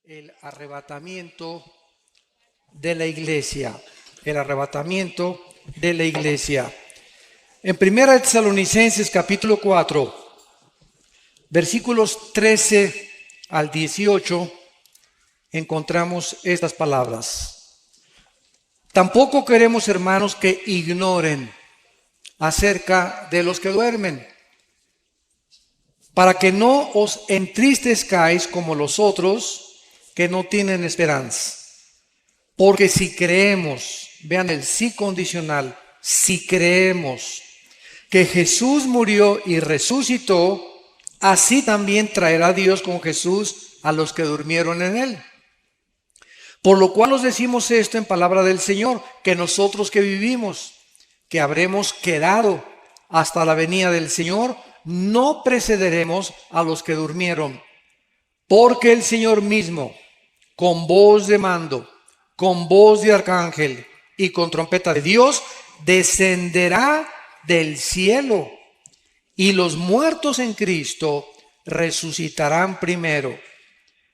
el arrebatamiento de la iglesia. El arrebatamiento de la iglesia. En 1 Tesalonicenses capítulo 4, versículos 13 al 18, encontramos estas palabras. Tampoco queremos, hermanos, que ignoren acerca de los que duermen, para que no os entristezcáis como los otros que no tienen esperanza. Porque si creemos, vean el sí condicional, si creemos que Jesús murió y resucitó, así también traerá Dios con Jesús a los que durmieron en él. Por lo cual os decimos esto en palabra del Señor, que nosotros que vivimos, que habremos quedado hasta la venida del Señor, no precederemos a los que durmieron. Porque el Señor mismo, con voz de mando, con voz de arcángel y con trompeta de Dios, descenderá del cielo, y los muertos en Cristo resucitarán primero.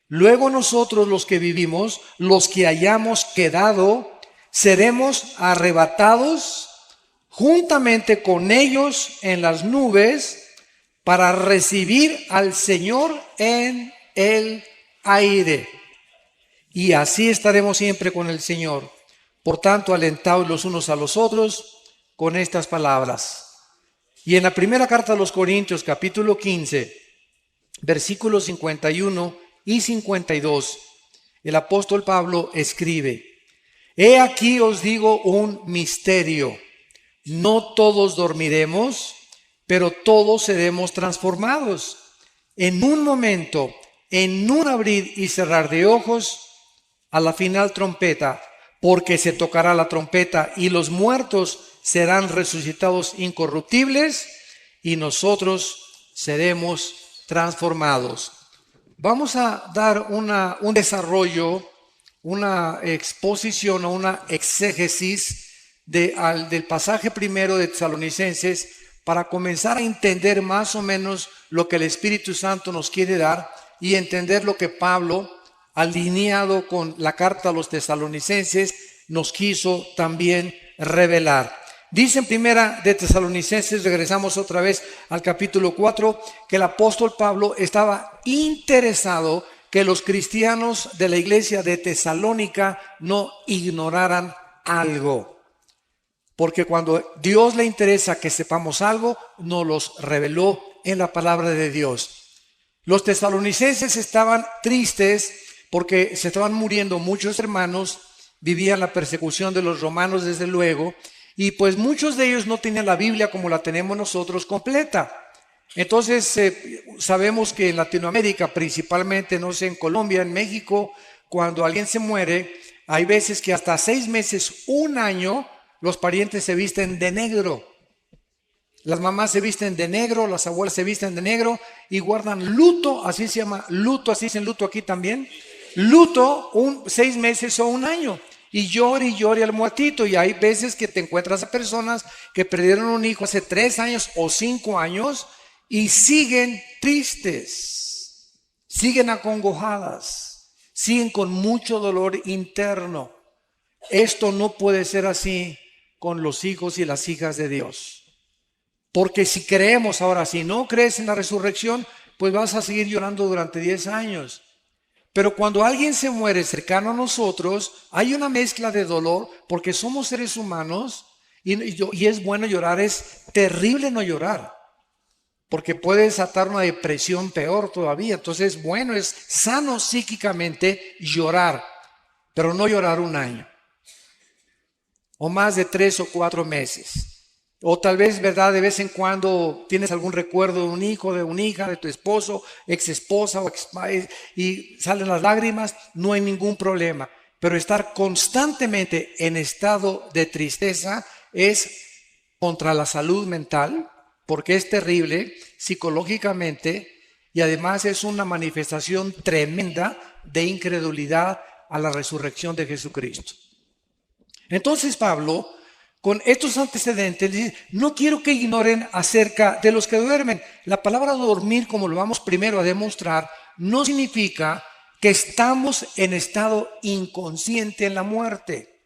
Luego nosotros los que vivimos, los que hayamos quedado, seremos arrebatados juntamente con ellos en las nubes para recibir al Señor en el aire. Y así estaremos siempre con el Señor. Por tanto, alentaos los unos a los otros con estas palabras. Y en la primera carta a los Corintios, capítulo 15, versículos 51 y 52, el apóstol Pablo escribe: He aquí os digo un misterio. No todos dormiremos, pero todos seremos transformados. En un momento, en un abrir y cerrar de ojos, a la final trompeta, porque se tocará la trompeta y los muertos serán resucitados incorruptibles y nosotros seremos transformados. Vamos a dar un desarrollo, una exposición o una exégesis del pasaje primero de Tesalonicenses para comenzar a entender más o menos lo que el Espíritu Santo nos quiere dar y entender lo que Pablo, alineado con la carta a los tesalonicenses, nos quiso también revelar. Dice en primera de Tesalonicenses, regresamos otra vez al capítulo 4, que el apóstol Pablo estaba interesado que los cristianos de la iglesia de Tesalónica no ignoraran algo. Porque cuando Dios le interesa que sepamos algo, nos los reveló en la palabra de Dios. Los tesalonicenses estaban tristes porque se estaban muriendo muchos hermanos, vivían la persecución de los romanos desde luego, y pues muchos de ellos no tenían la Biblia como la tenemos nosotros completa. Entonces sabemos que en Latinoamérica, principalmente, no sé, en Colombia, en México, cuando alguien se muere, hay veces que hasta 6 meses, un año, los parientes se visten de negro. Las mamás se visten de negro, las abuelas se visten de negro y guardan luto, así se llama luto, así dicen luto aquí también. Luto 6 meses o un año. Y llore al muertito. Y hay veces que te encuentras a personas que perdieron un hijo hace 3 años o 5 años y siguen tristes, siguen acongojadas, siguen con mucho dolor interno. Esto no puede ser así con los hijos y las hijas de Dios. Porque si creemos ahora, si no crees en la resurrección, pues vas a seguir llorando durante 10 años. Pero cuando alguien se muere cercano a nosotros, hay una mezcla de dolor porque somos seres humanos y es bueno llorar, es terrible no llorar. Porque puede desatar una depresión peor todavía. Entonces, bueno, es sano psíquicamente llorar, pero no llorar un año. O más de 3 o 4 meses. O tal vez, ¿verdad? De vez en cuando tienes algún recuerdo de un hijo, de una hija, de tu esposo, ex esposa y salen las lágrimas, no hay ningún problema. Pero estar constantemente en estado de tristeza es contra la salud mental, porque es terrible psicológicamente y además es una manifestación tremenda de incredulidad a la resurrección de Jesucristo. Entonces Pablo, con estos antecedentes, dice: no quiero que ignoren acerca de los que duermen. La palabra dormir, como lo vamos primero a demostrar, no significa que estamos en estado inconsciente en la muerte.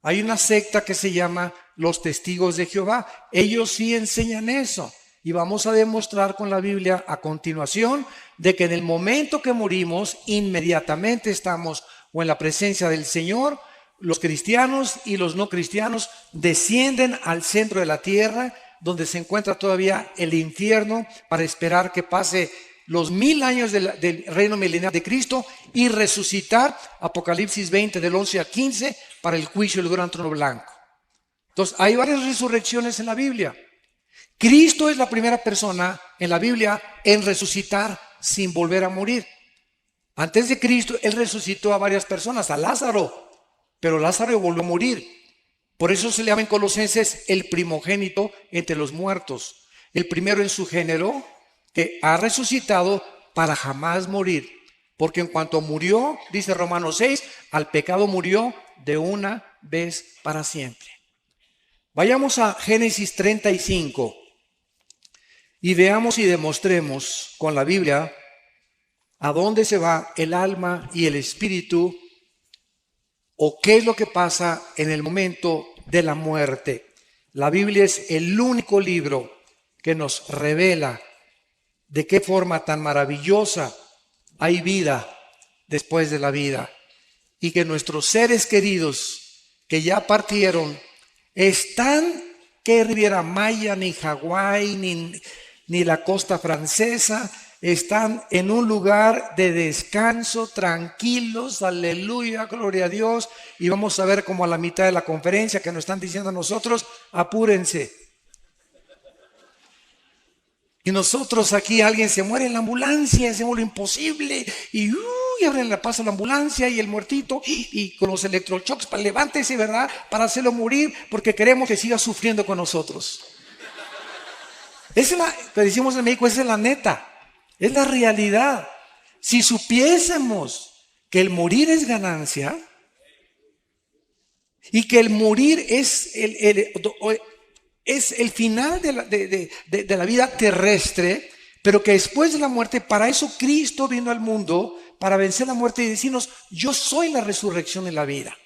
Hay una secta que se llama los Testigos de Jehová. Ellos sí enseñan eso. Y vamos a demostrar con la Biblia a continuación de que en el momento que morimos, inmediatamente estamos o en la presencia del Señor. Los cristianos y los no cristianos descienden al centro de la tierra, donde se encuentra todavía el infierno, para esperar que pase los 1000 años del reino milenial de Cristo y resucitar, Apocalipsis 20 del 11 al 15, para el juicio del gran trono blanco. Entonces, hay varias resurrecciones en la Biblia. Cristo es la primera persona en la Biblia en resucitar sin volver a morir. Antes de Cristo, Él resucitó a varias personas, a Lázaro, pero Lázaro volvió a morir. Por eso se le llama en Colosenses el primogénito entre los muertos, el primero en su género, que ha resucitado para jamás morir. Porque en cuanto murió, dice Romanos 6, al pecado murió de una vez para siempre. Vayamos a Génesis 35 y veamos y demostremos con la Biblia a dónde se va el alma y el espíritu, o qué es lo que pasa en el momento de la muerte. La Biblia es el único libro que nos revela de qué forma tan maravillosa hay vida después de la vida, y que nuestros seres queridos que ya partieron están, que Riviera Maya, ni Hawái, ni la costa francesa, están en un lugar de descanso, tranquilos, aleluya, gloria a Dios. Y vamos a ver como a la mitad de la conferencia que nos están diciendo a nosotros, apúrense. Y nosotros aquí, alguien se muere en la ambulancia, hacemos lo imposible, y abren la paso a la ambulancia y el muertito, y con los electroshocks, para levántese, ¿verdad? Para hacerlo morir, porque queremos que siga sufriendo con nosotros. Esa es que decimos en México, esa es la neta. Es la realidad. Si supiésemos que el morir es ganancia y que el morir es el final de la vida terrestre, pero que después de la muerte, para eso Cristo vino al mundo, para vencer la muerte y decirnos, yo soy la resurrección y la vida.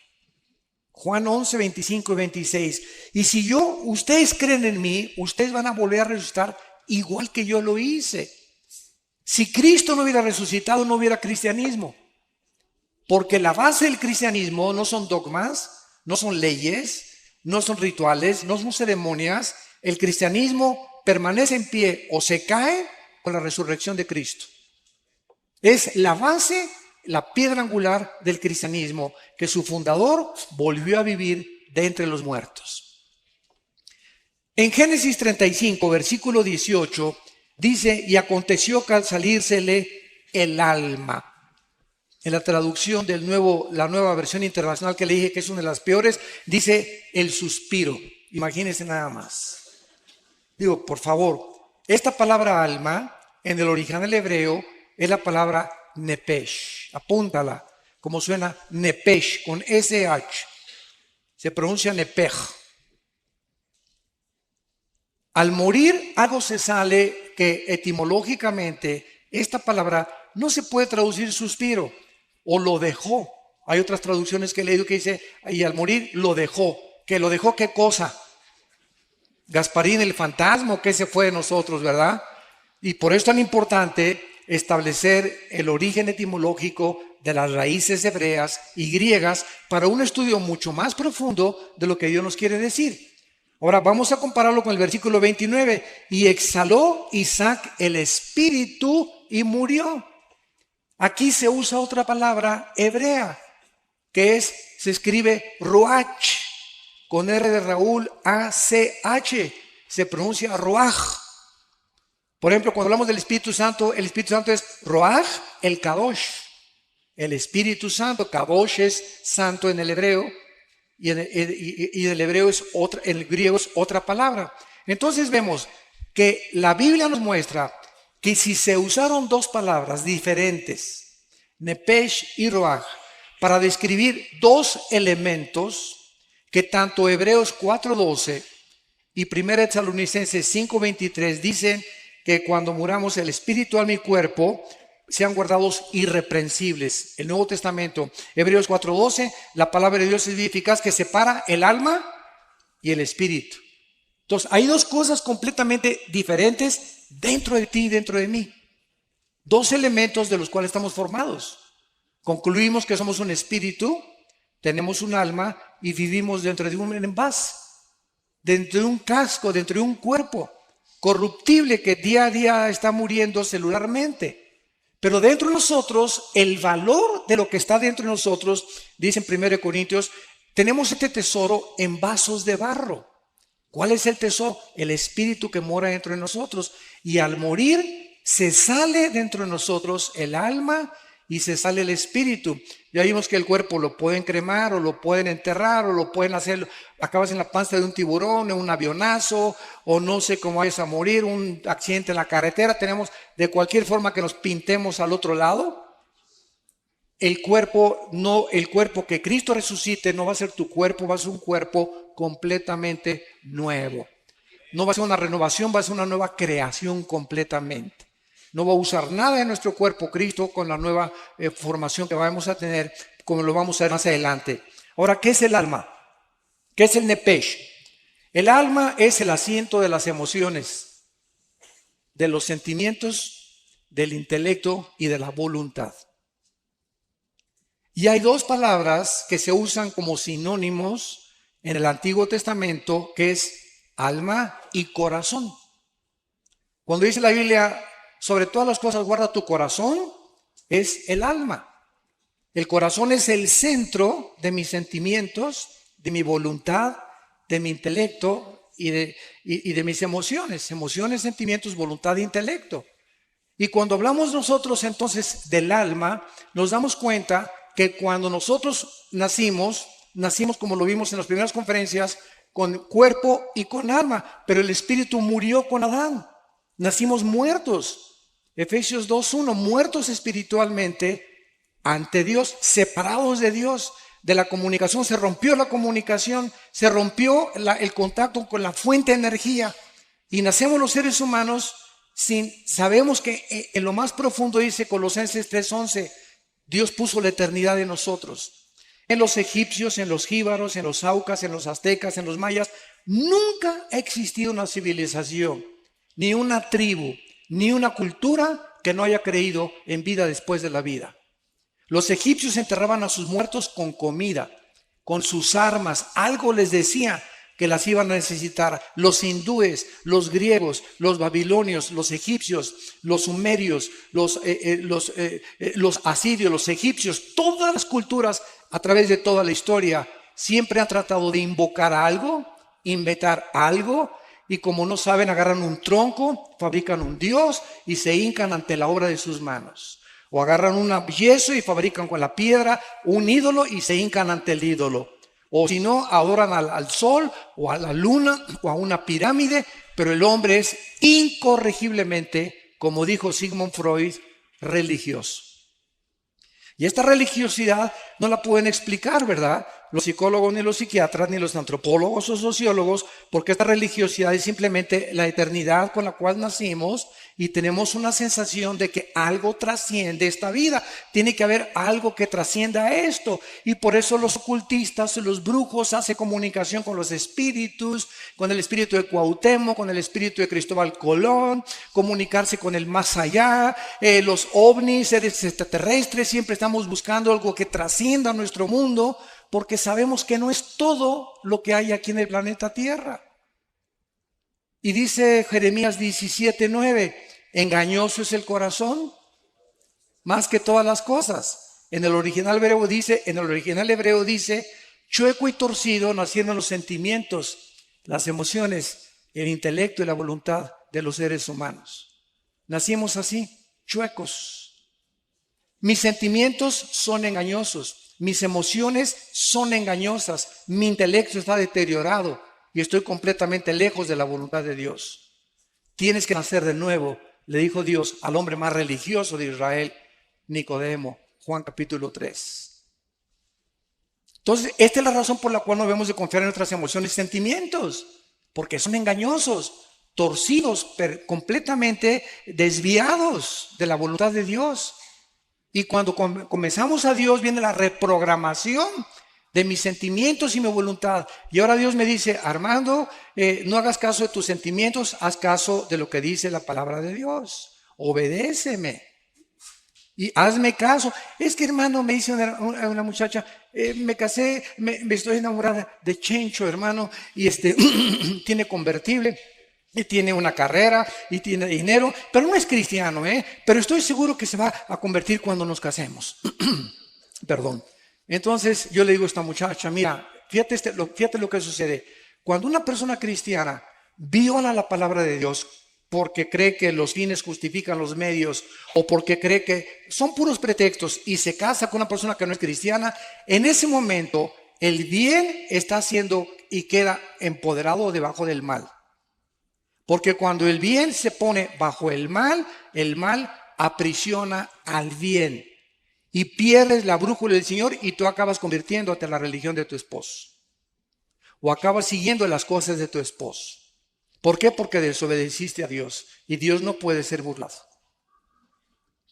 Juan 11, 25 y 26. Y si ustedes creen en mí, ustedes van a volver a resucitar igual que yo lo hice. Si Cristo no hubiera resucitado, no hubiera cristianismo. Porque la base del cristianismo no son dogmas, no son leyes, no son rituales, no son ceremonias. El cristianismo permanece en pie o se cae con la resurrección de Cristo. Es la base, la piedra angular del cristianismo, que su fundador volvió a vivir de entre los muertos. En Génesis 35, versículo 18, dice, y aconteció que al salírsele el alma. En la traducción la nueva versión internacional que le dije que es una de las peores, dice el suspiro. Imagínense nada más. Digo, por favor, esta palabra alma, en el original hebreo, es la palabra nepesh. Apúntala, como suena nepesh, con SH. Se pronuncia nepej. Al morir, algo se sale que etimológicamente esta palabra no se puede traducir suspiro o lo dejó. Hay otras traducciones que he leído que dice, y al morir lo dejó. ¿Que lo dejó qué cosa? Gasparín, el fantasma, que se fue de nosotros, ¿verdad? Y por eso es tan importante establecer el origen etimológico de las raíces hebreas y griegas para un estudio mucho más profundo de lo que Dios nos quiere decir. Ahora vamos a compararlo con el versículo 29. Y exhaló Isaac el espíritu y murió. Aquí se usa otra palabra hebrea, que se escribe ruach, con R de Raúl, A-C-H, se pronuncia ruach. Por ejemplo, cuando hablamos del Espíritu Santo, el Espíritu Santo es ruach, el kadosh. El Espíritu Santo, kadosh es santo en el hebreo, y en el hebreo es otra, en el griego es otra palabra. Entonces vemos que la Biblia nos muestra que si se usaron dos palabras diferentes, nepesh y ruach, para describir dos elementos que tanto Hebreos 4:12 y 1 Tesalonicenses 5:23 dicen que cuando muramos el espíritu, alma y cuerpo, sean guardados irreprensibles. El Nuevo Testamento, Hebreos 4:12, la palabra de Dios es eficaz que separa el alma y el espíritu. Entonces, hay dos cosas completamente diferentes dentro de ti y dentro de mí. Dos elementos de los cuales estamos formados. Concluimos que somos un espíritu, tenemos un alma y vivimos dentro de un envase, dentro de un casco, dentro de un cuerpo corruptible que día a día está muriendo celularmente. Pero dentro de nosotros, el valor de lo que está dentro de nosotros, dice en 1 Corintios, tenemos este tesoro en vasos de barro. ¿Cuál es el tesoro? El espíritu que mora dentro de nosotros. Y al morir, se sale dentro de nosotros el alma y se sale el espíritu. Ya vimos que el cuerpo lo pueden cremar o lo pueden enterrar o lo pueden hacer, acabas en la panza de un tiburón, en un avionazo o no sé cómo vayas a morir, un accidente en la carretera. Tenemos de cualquier forma que nos pintemos al otro lado. El cuerpo que Cristo resucite no va a ser tu cuerpo, va a ser un cuerpo completamente nuevo. No va a ser una renovación, va a ser una nueva creación completamente. No va a usar nada de nuestro cuerpo Cristo con la nueva formación que vamos a tener, como lo vamos a ver más adelante. Ahora, ¿qué es el alma? ¿Qué es el nepesh? El alma es el asiento de las emociones, de los sentimientos, del intelecto y de la voluntad. Y hay dos palabras que se usan como sinónimos en el Antiguo Testamento, que es alma y corazón. Cuando dice la Biblia, sobre todas las cosas guarda tu corazón, es el alma. El corazón es el centro de mis sentimientos, de mi voluntad, de mi intelecto y de mis emociones. Emociones, sentimientos, voluntad e intelecto. Y cuando hablamos nosotros entonces del alma, nos damos cuenta que cuando nosotros nacimos como lo vimos en las primeras conferencias, con cuerpo y con alma, pero el espíritu murió con Adán. Nacimos muertos. Efesios 2:1, muertos espiritualmente ante Dios, separados de Dios, de la comunicación. Se rompió la comunicación, se rompió el contacto con la fuente de energía y nacemos los seres humanos sabemos que en lo más profundo, dice Colosenses 3:11, Dios puso la eternidad en nosotros. En los egipcios, en los jíbaros, en los aucas, en los aztecas, en los mayas, nunca ha existido una civilización, ni una tribu, ni una cultura que no haya creído en vida después de la vida. Los egipcios enterraban a sus muertos con comida, con sus armas. Algo les decía que las iban a necesitar. Los hindúes, los griegos, los babilonios, los egipcios, los sumerios, los asirios, los egipcios, todas las culturas a través de toda la historia siempre han tratado de invocar algo, inventar algo, y como no saben, agarran un tronco, fabrican un dios y se hincan ante la obra de sus manos. O agarran un yeso y fabrican con la piedra un ídolo y se hincan ante el ídolo. O si no, adoran al sol o a la luna o a una pirámide, pero el hombre es incorregiblemente, como dijo Sigmund Freud, religioso. Y esta religiosidad no la pueden explicar, ¿verdad? Los psicólogos, ni los psiquiatras, ni los antropólogos o sociólogos, porque esta religiosidad es simplemente la eternidad con la cual nacimos y tenemos una sensación de que algo trasciende esta vida. Tiene que haber algo que trascienda esto. Y por eso los ocultistas, los brujos hacen comunicación con los espíritus, con el espíritu de Cuauhtémoc, con el espíritu de Cristóbal Colón, comunicarse con el más allá, los ovnis, seres extraterrestres, siempre estamos buscando algo que trascienda nuestro mundo, porque sabemos que no es todo lo que hay aquí en el planeta Tierra. Y dice Jeremías 17:9, engañoso es el corazón más que todas las cosas. En el original hebreo dice, chueco y torcido nacieron los sentimientos, las emociones, el intelecto y la voluntad de los seres humanos. Nacimos así, chuecos. Mis sentimientos son engañosos. Mis emociones son engañosas, mi intelecto está deteriorado y estoy completamente lejos de la voluntad de Dios. Tienes que nacer de nuevo, le dijo Dios al hombre más religioso de Israel, Nicodemo, Juan capítulo 3. Entonces, esta es la razón por la cual no debemos de confiar en nuestras emociones y sentimientos, porque son engañosos. torcidos, completamente desviados de la voluntad de Dios. Y cuando comenzamos a Dios, viene la reprogramación de mis sentimientos y mi voluntad. Y ahora Dios me dice: Armando, no hagas caso de tus sentimientos, haz caso de lo que dice la palabra de Dios. Obedéceme y hazme caso. Es que, hermano, me dice una muchacha, me casé, me estoy enamorada de Chencho, hermano, y tiene convertible, y tiene una carrera, y tiene dinero, pero no es cristiano, pero estoy seguro que se va a convertir cuando nos casemos. Perdón. Entonces yo le digo a esta muchacha: mira, fíjate lo que sucede. Cuando una persona cristiana viola la palabra de Dios porque cree que los fines justifican los medios, o porque cree que son puros pretextos, y se casa con una persona que no es cristiana, en ese momento el bien está haciendo y queda empoderado debajo del mal. Porque cuando el bien se pone bajo el mal aprisiona al bien. Y pierdes la brújula del Señor, y tú acabas convirtiéndote en la religión de tu esposo. O acabas siguiendo las cosas de tu esposo. ¿Por qué? Porque desobedeciste a Dios. Y Dios no puede ser burlado.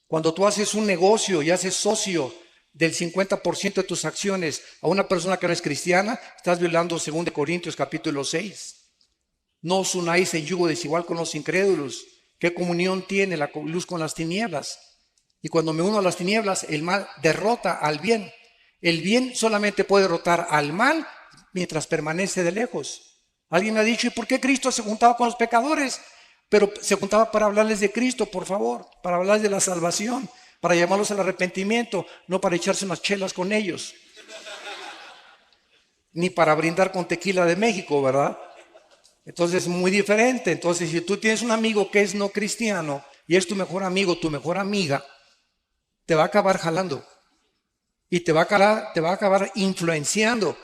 Cuando tú haces un negocio y haces socio del 50% de tus acciones a una persona que no es cristiana, estás violando 2 Corintios capítulo 6. No os unáis en yugo desigual con los incrédulos. ¿Qué comunión tiene la luz con las tinieblas? Y cuando me uno a las tinieblas, el mal derrota al bien. El bien solamente puede derrotar al mal mientras permanece de lejos. Alguien me ha dicho: ¿y por qué Cristo se juntaba con los pecadores? Pero se juntaba para hablarles de Cristo, por favor, para hablarles de la salvación, para llamarlos al arrepentimiento, no para echarse unas chelas con ellos, ni para brindar con tequila de México, ¿verdad? Entonces es muy diferente. Entonces, si tú tienes un amigo que es no cristiano y es tu mejor amigo, tu mejor amiga, te va a acabar jalando y te va a acabar influenciando,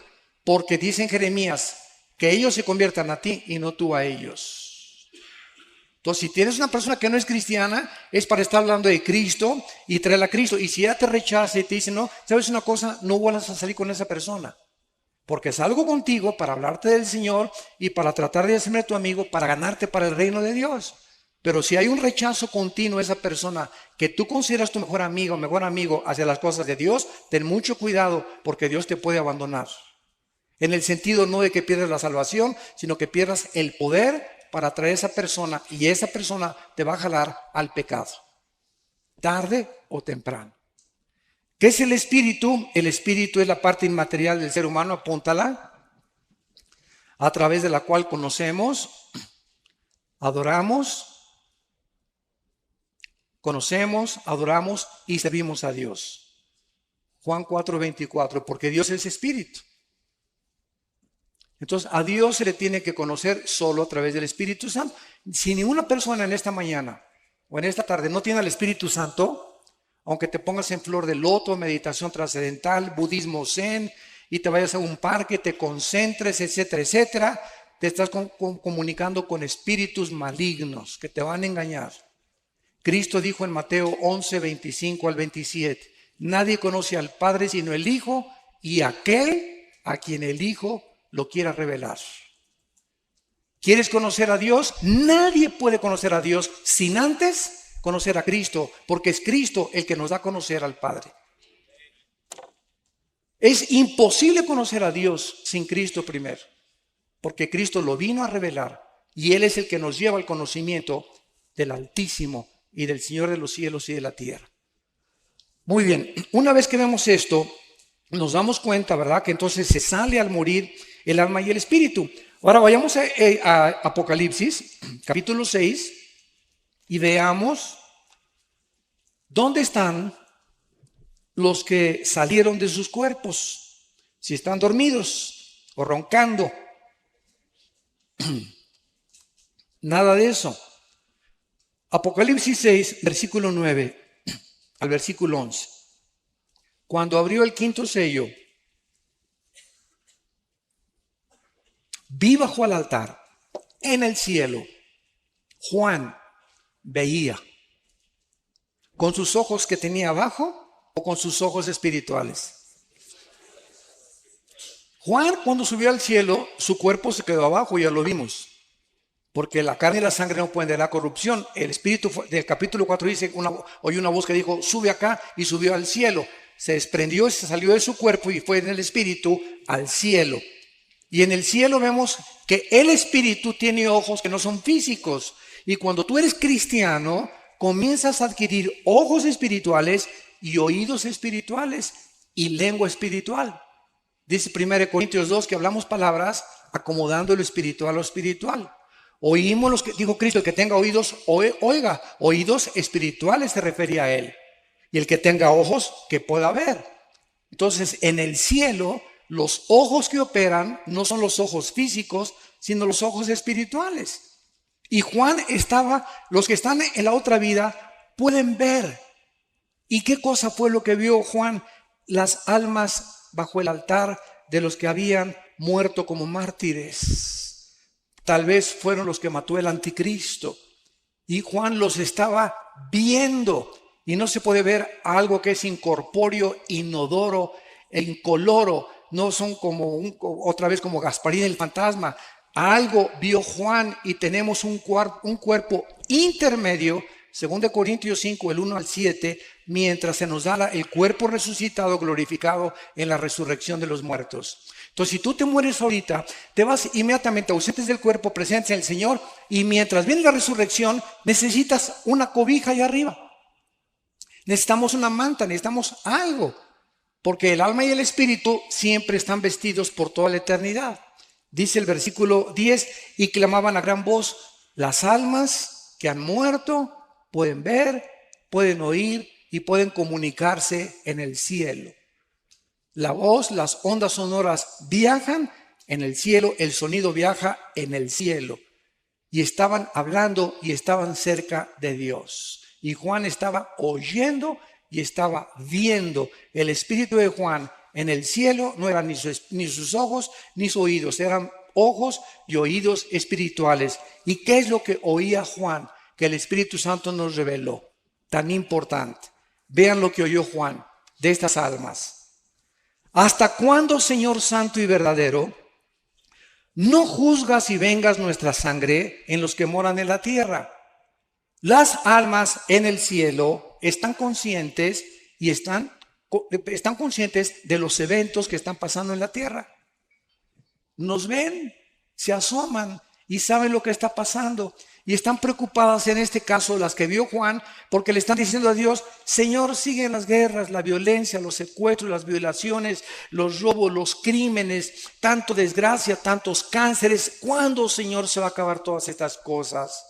porque dice en Jeremías que ellos se conviertan a ti y no tú a ellos. Entonces, si tienes una persona que no es cristiana, es para estar hablando de Cristo y traerla a Cristo. Y si ella te rechaza y te dice: no, ¿sabes una cosa? No vuelvas a salir con esa persona, porque salgo contigo para hablarte del Señor y para tratar de hacerme tu amigo, para ganarte para el reino de Dios. Pero si hay un rechazo continuo a esa persona que tú consideras tu mejor amigo hacia las cosas de Dios, ten mucho cuidado, porque Dios te puede abandonar. En el sentido no de que pierdas la salvación, sino que pierdas el poder para atraer a esa persona, y esa persona te va a jalar al pecado, tarde o temprano. ¿Qué es el espíritu? El espíritu es la parte inmaterial del ser humano, apúntala, a través de la cual conocemos, adoramos y servimos a Dios. Juan 4:24, porque Dios es espíritu. Entonces, a Dios se le tiene que conocer solo a través del Espíritu Santo. Si ninguna persona en esta mañana o en esta tarde no tiene al Espíritu Santo, aunque te pongas en flor de loto, meditación trascendental, budismo zen, y te vayas a un parque, te concentres, etcétera, etcétera, te estás comunicando con espíritus malignos que te van a engañar. Cristo dijo en Mateo 11:25-27, nadie conoce al Padre sino el Hijo, y aquel a quien el Hijo lo quiera revelar. ¿Quieres conocer a Dios? Nadie puede conocer a Dios sin antes conocer a Cristo, porque es Cristo el que nos da a conocer al Padre. Es imposible conocer a Dios sin Cristo primero, porque Cristo lo vino a revelar, y Él es el que nos lleva al conocimiento del Altísimo y del Señor de los cielos y de la tierra. Muy bien, una vez que vemos esto, nos damos cuenta, ¿verdad?, que entonces se sale al morir el alma y el espíritu. Ahora vayamos a Apocalipsis, capítulo 6, y veamos dónde están los que salieron de sus cuerpos, si están dormidos o roncando. Nada de eso. Apocalipsis 6, versículo 9 al versículo 11. Cuando abrió el quinto sello, vi bajo el altar, en el cielo, Juan veía, con sus ojos que tenía abajo o con sus ojos espirituales. Juan, cuando subió al cielo, su cuerpo se quedó abajo, ya lo vimos, Porque la carne y la sangre no pueden dar corrupción. El Espíritu del capítulo 4 dice, oyó una voz que dijo, sube acá, y subió al cielo. Se desprendió, se salió de su cuerpo y fue en el Espíritu al cielo. Y en el cielo vemos que el Espíritu tiene ojos que no son físicos. Y cuando tú eres cristiano, comienzas a adquirir ojos espirituales y oídos espirituales y lengua espiritual. Dice 1 Corintios 2 que hablamos palabras acomodando lo espiritual a lo espiritual. Oímos los que dijo Cristo, el que tenga oídos, oiga. Oídos espirituales se refería a él. Y el que tenga ojos, que pueda ver. Entonces, en el cielo, los ojos que operan no son los ojos físicos, sino los ojos espirituales. Y Juan los que están en la otra vida pueden ver. ¿Y qué cosa fue lo que vio Juan? Las almas bajo el altar de los que habían muerto como mártires. Tal vez fueron los que mató el anticristo. Y Juan los estaba viendo. Y no se puede ver algo que es incorpóreo, inodoro e incoloro. No son como otra vez como Gasparín el fantasma. Algo vio Juan y tenemos un cuerpo intermedio, 2 Corintios 5, el 1 al 7, mientras se nos da el cuerpo resucitado, glorificado en la resurrección de los muertos. Entonces, si tú te mueres ahorita, te vas inmediatamente ausentes del cuerpo, presentes en el Señor, y mientras viene la resurrección, necesitas una cobija allá arriba. Necesitamos una manta, necesitamos algo, porque el alma y el espíritu siempre están vestidos por toda la eternidad. Dice el versículo 10, y clamaban a gran voz, las almas que han muerto pueden ver, pueden oír y pueden comunicarse en el cielo. La voz, las ondas sonoras viajan en el cielo, el sonido viaja en el cielo. Y estaban hablando y estaban cerca de Dios. Y Juan estaba oyendo y estaba viendo. El espíritu de Juan en el cielo no eran ni sus ojos ni sus oídos, eran ojos y oídos espirituales. ¿Y qué es lo que oía Juan? Que el Espíritu Santo nos reveló. Tan importante. Vean lo que oyó Juan de estas almas. ¿Hasta cuándo, Señor Santo y verdadero, no juzgas y vengas nuestra sangre en los que moran en la tierra? Las almas en el cielo están conscientes y están conscientes de los eventos que están pasando en la tierra. Nos ven, se asoman y saben lo que está pasando. Y están preocupadas en este caso las que vio Juan, porque le están diciendo a Dios, Señor, siguen las guerras, la violencia, los secuestros, las violaciones, los robos, los crímenes, tanto desgracia, tantos cánceres. ¿Cuándo, Señor, se va a acabar todas estas cosas?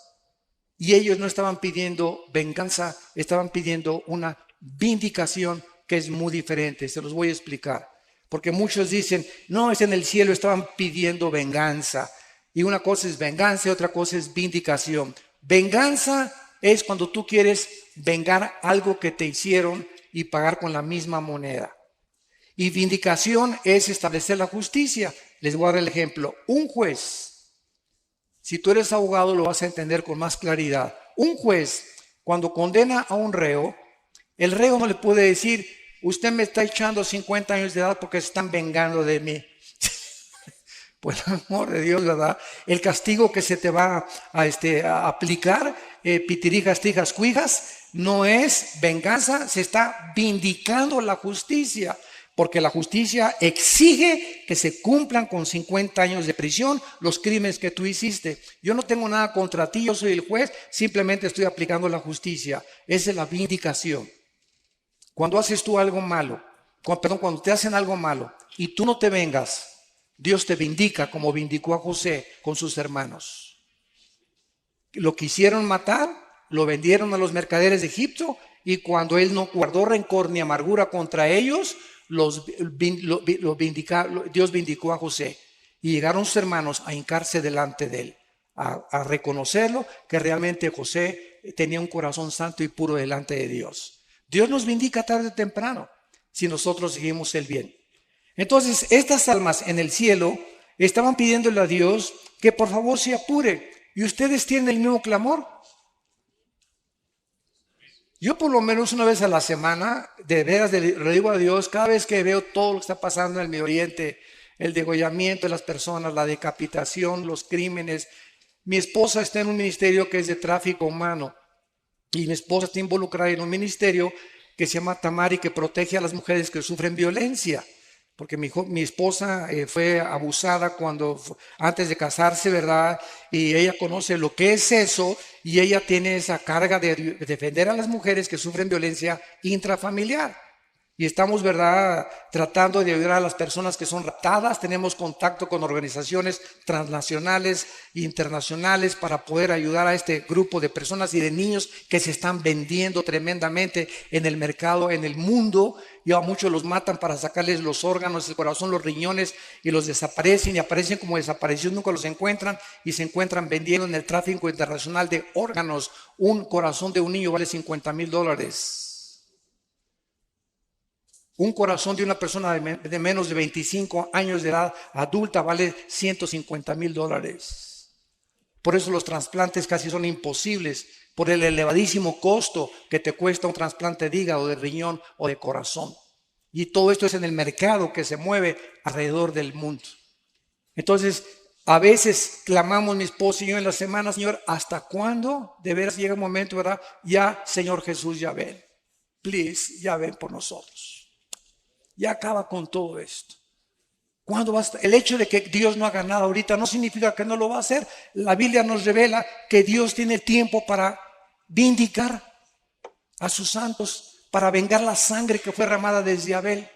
Y ellos no estaban pidiendo venganza, estaban pidiendo una vindicación que es muy diferente. Se los voy a explicar. Porque muchos dicen, no, es en el cielo, estaban pidiendo venganza. Y una cosa es venganza y otra cosa es vindicación. Venganza es cuando tú quieres vengar algo que te hicieron y pagar con la misma moneda. Y vindicación es establecer la justicia. Les voy a dar el ejemplo. Un juez, si tú eres abogado lo vas a entender con más claridad. Un juez, cuando condena a un reo, el reo no le puede decir, usted me está echando 50 años de edad porque se están vengando de mí. Por el amor de Dios, ¿verdad? El castigo que se te va a aplicar, pitirijas, tijas, cuijas, no es venganza, se está vindicando la justicia. Porque la justicia exige que se cumplan con 50 años de prisión los crímenes que tú hiciste. Yo no tengo nada contra ti, yo soy el juez, simplemente estoy aplicando la justicia. Esa es la vindicación. Cuando haces tú algo malo, cuando te hacen algo malo y tú no te vengas, Dios te vindica como vindicó a José con sus hermanos. Lo quisieron matar, lo vendieron a los mercaderes de Egipto y cuando él no guardó rencor ni amargura contra ellos, Dios vindicó a José. Y llegaron sus hermanos a hincarse delante de él, a reconocerlo que realmente José tenía un corazón santo y puro delante de Dios. Dios nos vindica tarde o temprano si nosotros seguimos el bien. Entonces, estas almas en el cielo estaban pidiéndole a Dios que por favor se apure. ¿Y ustedes tienen el mismo clamor? Yo por lo menos una vez a la semana, de veras le digo a Dios, cada vez que veo todo lo que está pasando en el Medio Oriente, el degollamiento de las personas, la decapitación, los crímenes, Mi esposa está en un ministerio que es de tráfico humano y mi esposa está involucrada en un ministerio que se llama Tamari, que protege a las mujeres que sufren violencia. Porque mi esposa fue abusada antes de casarse, ¿verdad? Y ella conoce lo que es eso y ella tiene esa carga de defender a las mujeres que sufren violencia intrafamiliar. Y estamos, ¿verdad?, tratando de ayudar a las personas que son raptadas. Tenemos contacto con organizaciones transnacionales e internacionales para poder ayudar a este grupo de personas y de niños que se están vendiendo tremendamente en el mercado, en el mundo. Y a muchos los matan para sacarles los órganos, el corazón, los riñones, y los desaparecen y aparecen como desaparecidos, nunca los encuentran y se encuentran vendiendo en el tráfico internacional de órganos. Un corazón de un niño vale $50,000. Un corazón de una persona de menos de 25 años de edad adulta vale $150,000. Por eso los trasplantes casi son imposibles, por el elevadísimo costo que te cuesta un trasplante de hígado, de riñón o de corazón. Y todo esto es en el mercado que se mueve alrededor del mundo. Entonces, a veces clamamos mi esposo y yo en la semana: Señor, ¿hasta cuándo? De veras llega un momento, ¿verdad? Ya, Señor Jesús, ya ven. Please, ya ven por nosotros. Ya acaba con todo esto. ¿Cuándo va a estar? El hecho de que Dios no haga nada ahorita no significa que no lo va a hacer. La Biblia nos revela que Dios tiene tiempo para vindicar a sus santos, para vengar la sangre que fue derramada desde Abel.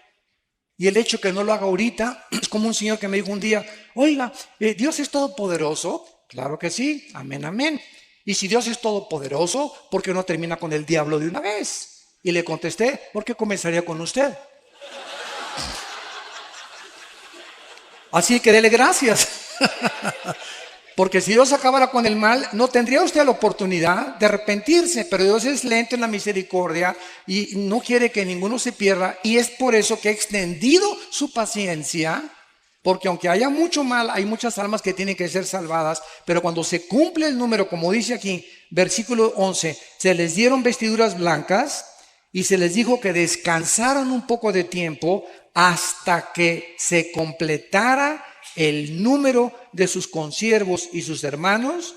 Y el hecho que no lo haga ahorita es como un señor que me dijo un día: oiga, ¿Dios es todopoderoso? Claro que sí, amén, amén. Y si Dios es todopoderoso, ¿por qué no termina con el diablo de una vez? Y le contesté: ¿por qué comenzaría con usted? Así que dele gracias. Porque si Dios acabara con el mal, no tendría usted la oportunidad de arrepentirse. Pero Dios es lento en la misericordia y no quiere que ninguno se pierda. Y es por eso que ha extendido su paciencia. Porque aunque haya mucho mal, hay muchas almas que tienen que ser salvadas. Pero cuando se cumple el número, como dice aquí, versículo 11, se les dieron vestiduras blancas y se les dijo que descansaran un poco de tiempo hasta que se completara el número de sus consiervos y sus hermanos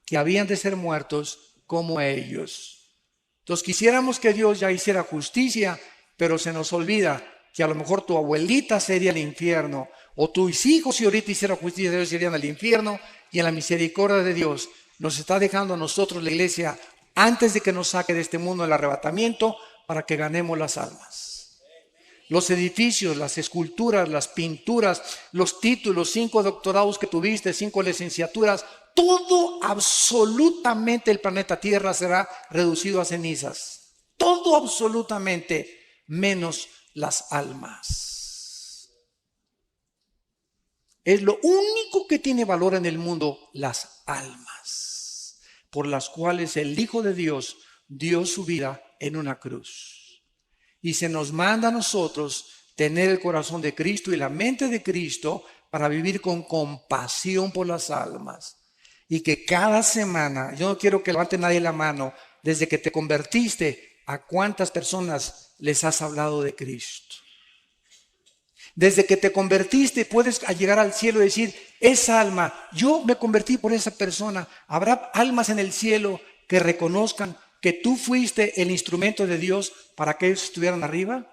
que habían de ser muertos como ellos. Entonces quisiéramos que Dios ya hiciera justicia, pero se nos olvida que a lo mejor tu abuelita sería el infierno, o tus hijos, si ahorita hiciera justicia, ellos irían al infierno. Y en la misericordia de Dios nos está dejando a nosotros, la iglesia, antes de que nos saque de este mundo el arrebatamiento, para que ganemos las almas. Los edificios, las esculturas, las pinturas, los títulos, 5 doctorados que tuviste, 5 licenciaturas, todo absolutamente el planeta Tierra será reducido a cenizas. Todo absolutamente, menos las almas. Es lo único que tiene valor en el mundo, las almas, por las cuales el Hijo de Dios dio su vida en una cruz. Y se nos manda a nosotros tener el corazón de Cristo y la mente de Cristo para vivir con compasión por las almas. Y que cada semana, yo no quiero que levante nadie la mano, desde que te convertiste, ¿a cuántas personas les has hablado de Cristo? Desde que te convertiste puedes llegar al cielo y decir: esa alma, yo me convertí por esa persona. ¿Habrá almas en el cielo que reconozcan que tú fuiste el instrumento de Dios para que ellos estuvieran arriba?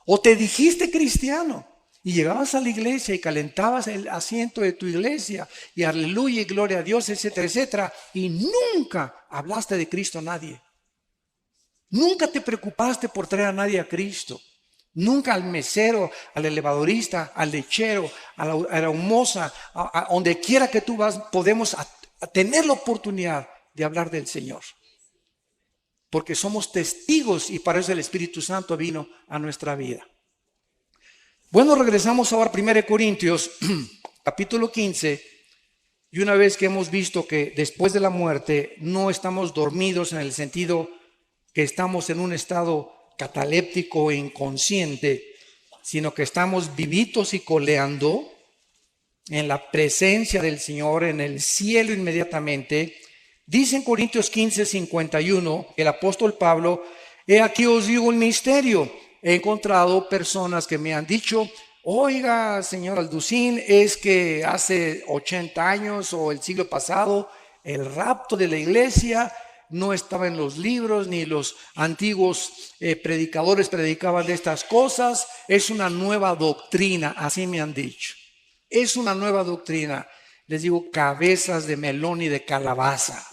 ¿O te dijiste cristiano y llegabas a la iglesia y calentabas el asiento de tu iglesia y aleluya y gloria a Dios, etcétera, etcétera, y nunca hablaste de Cristo a nadie? Nunca te preocupaste por traer a nadie a Cristo. Nunca al mesero, al elevadorista, al lechero, a la humosa, a donde quiera que tú vas, podemos tener la oportunidad de hablar del Señor. Porque somos testigos y para eso el Espíritu Santo vino a nuestra vida. Bueno, regresamos ahora a 1 Corintios, capítulo 15. Y una vez que hemos visto que después de la muerte no estamos dormidos en el sentido que estamos en un estado cataléptico e inconsciente, sino que estamos vivitos y coleando en la presencia del Señor, en el cielo inmediatamente. Dice en Corintios 15, 51, el apóstol Pablo: he aquí os digo un misterio. He encontrado personas que me han dicho: Oiga, señor Alducín, es que hace 80 años o el siglo pasado el rapto de la iglesia no estaba en los libros, ni los antiguos predicadores predicaban de estas cosas. Es una nueva doctrina, así me han dicho. Es una nueva doctrina. Les digo, cabezas de melón y de calabaza.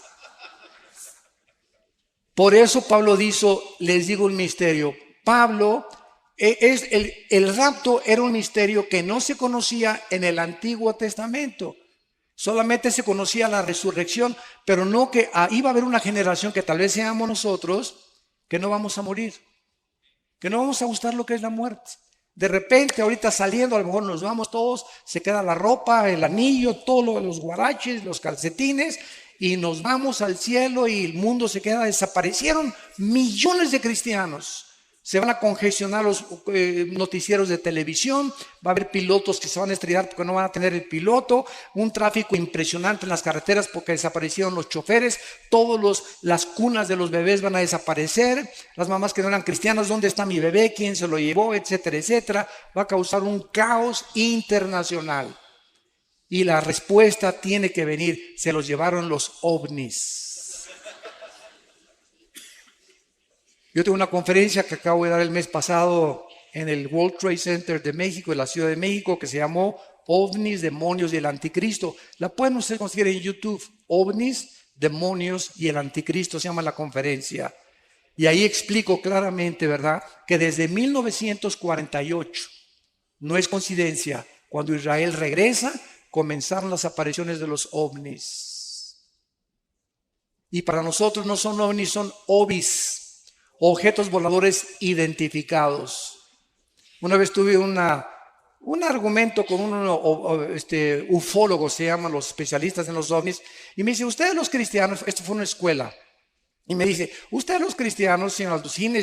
Por eso Pablo dijo, les digo un misterio. Pablo, el rapto era un misterio que no se conocía en el Antiguo Testamento. Solamente se conocía la resurrección, pero no que iba a haber una generación que tal vez seamos nosotros, que no vamos a morir, que no vamos a gustar lo que es la muerte. De repente, ahorita saliendo, a lo mejor nos vamos todos, se queda la ropa, el anillo, todos los guaraches, los calcetines, y nos vamos al cielo y el mundo se queda. Desaparecieron millones de cristianos. Se van a congestionar los noticieros de televisión, va a haber pilotos que se van a estrellar porque no van a tener el piloto, un tráfico impresionante en las carreteras porque desaparecieron los choferes, las cunas de los bebés van a desaparecer, las mamás que no eran cristianas, ¿dónde está mi bebé? ¿Quién se lo llevó? Etcétera, etcétera. Va a causar un caos internacional. Y la respuesta tiene que venir, se los llevaron los ovnis. Yo tengo una conferencia que acabo de dar el mes pasado en el World Trade Center de México, en la Ciudad de México, que se llamó OVNIs, Demonios y el Anticristo. La pueden ustedes conseguir en YouTube. OVNIs, Demonios y el Anticristo se llama la conferencia. Y ahí explico claramente, ¿verdad?, que desde 1948, no es coincidencia, cuando Israel regresa, comenzaron las apariciones de los ovnis. Y para nosotros no son ovnis, son ovis. Objetos voladores identificados. Una vez tuve un argumento con un ufólogo, se llaman los especialistas en los ovnis, y me dice, ustedes los cristianos, esto fue una escuela, y me dice, ustedes los cristianos, señor Alducín,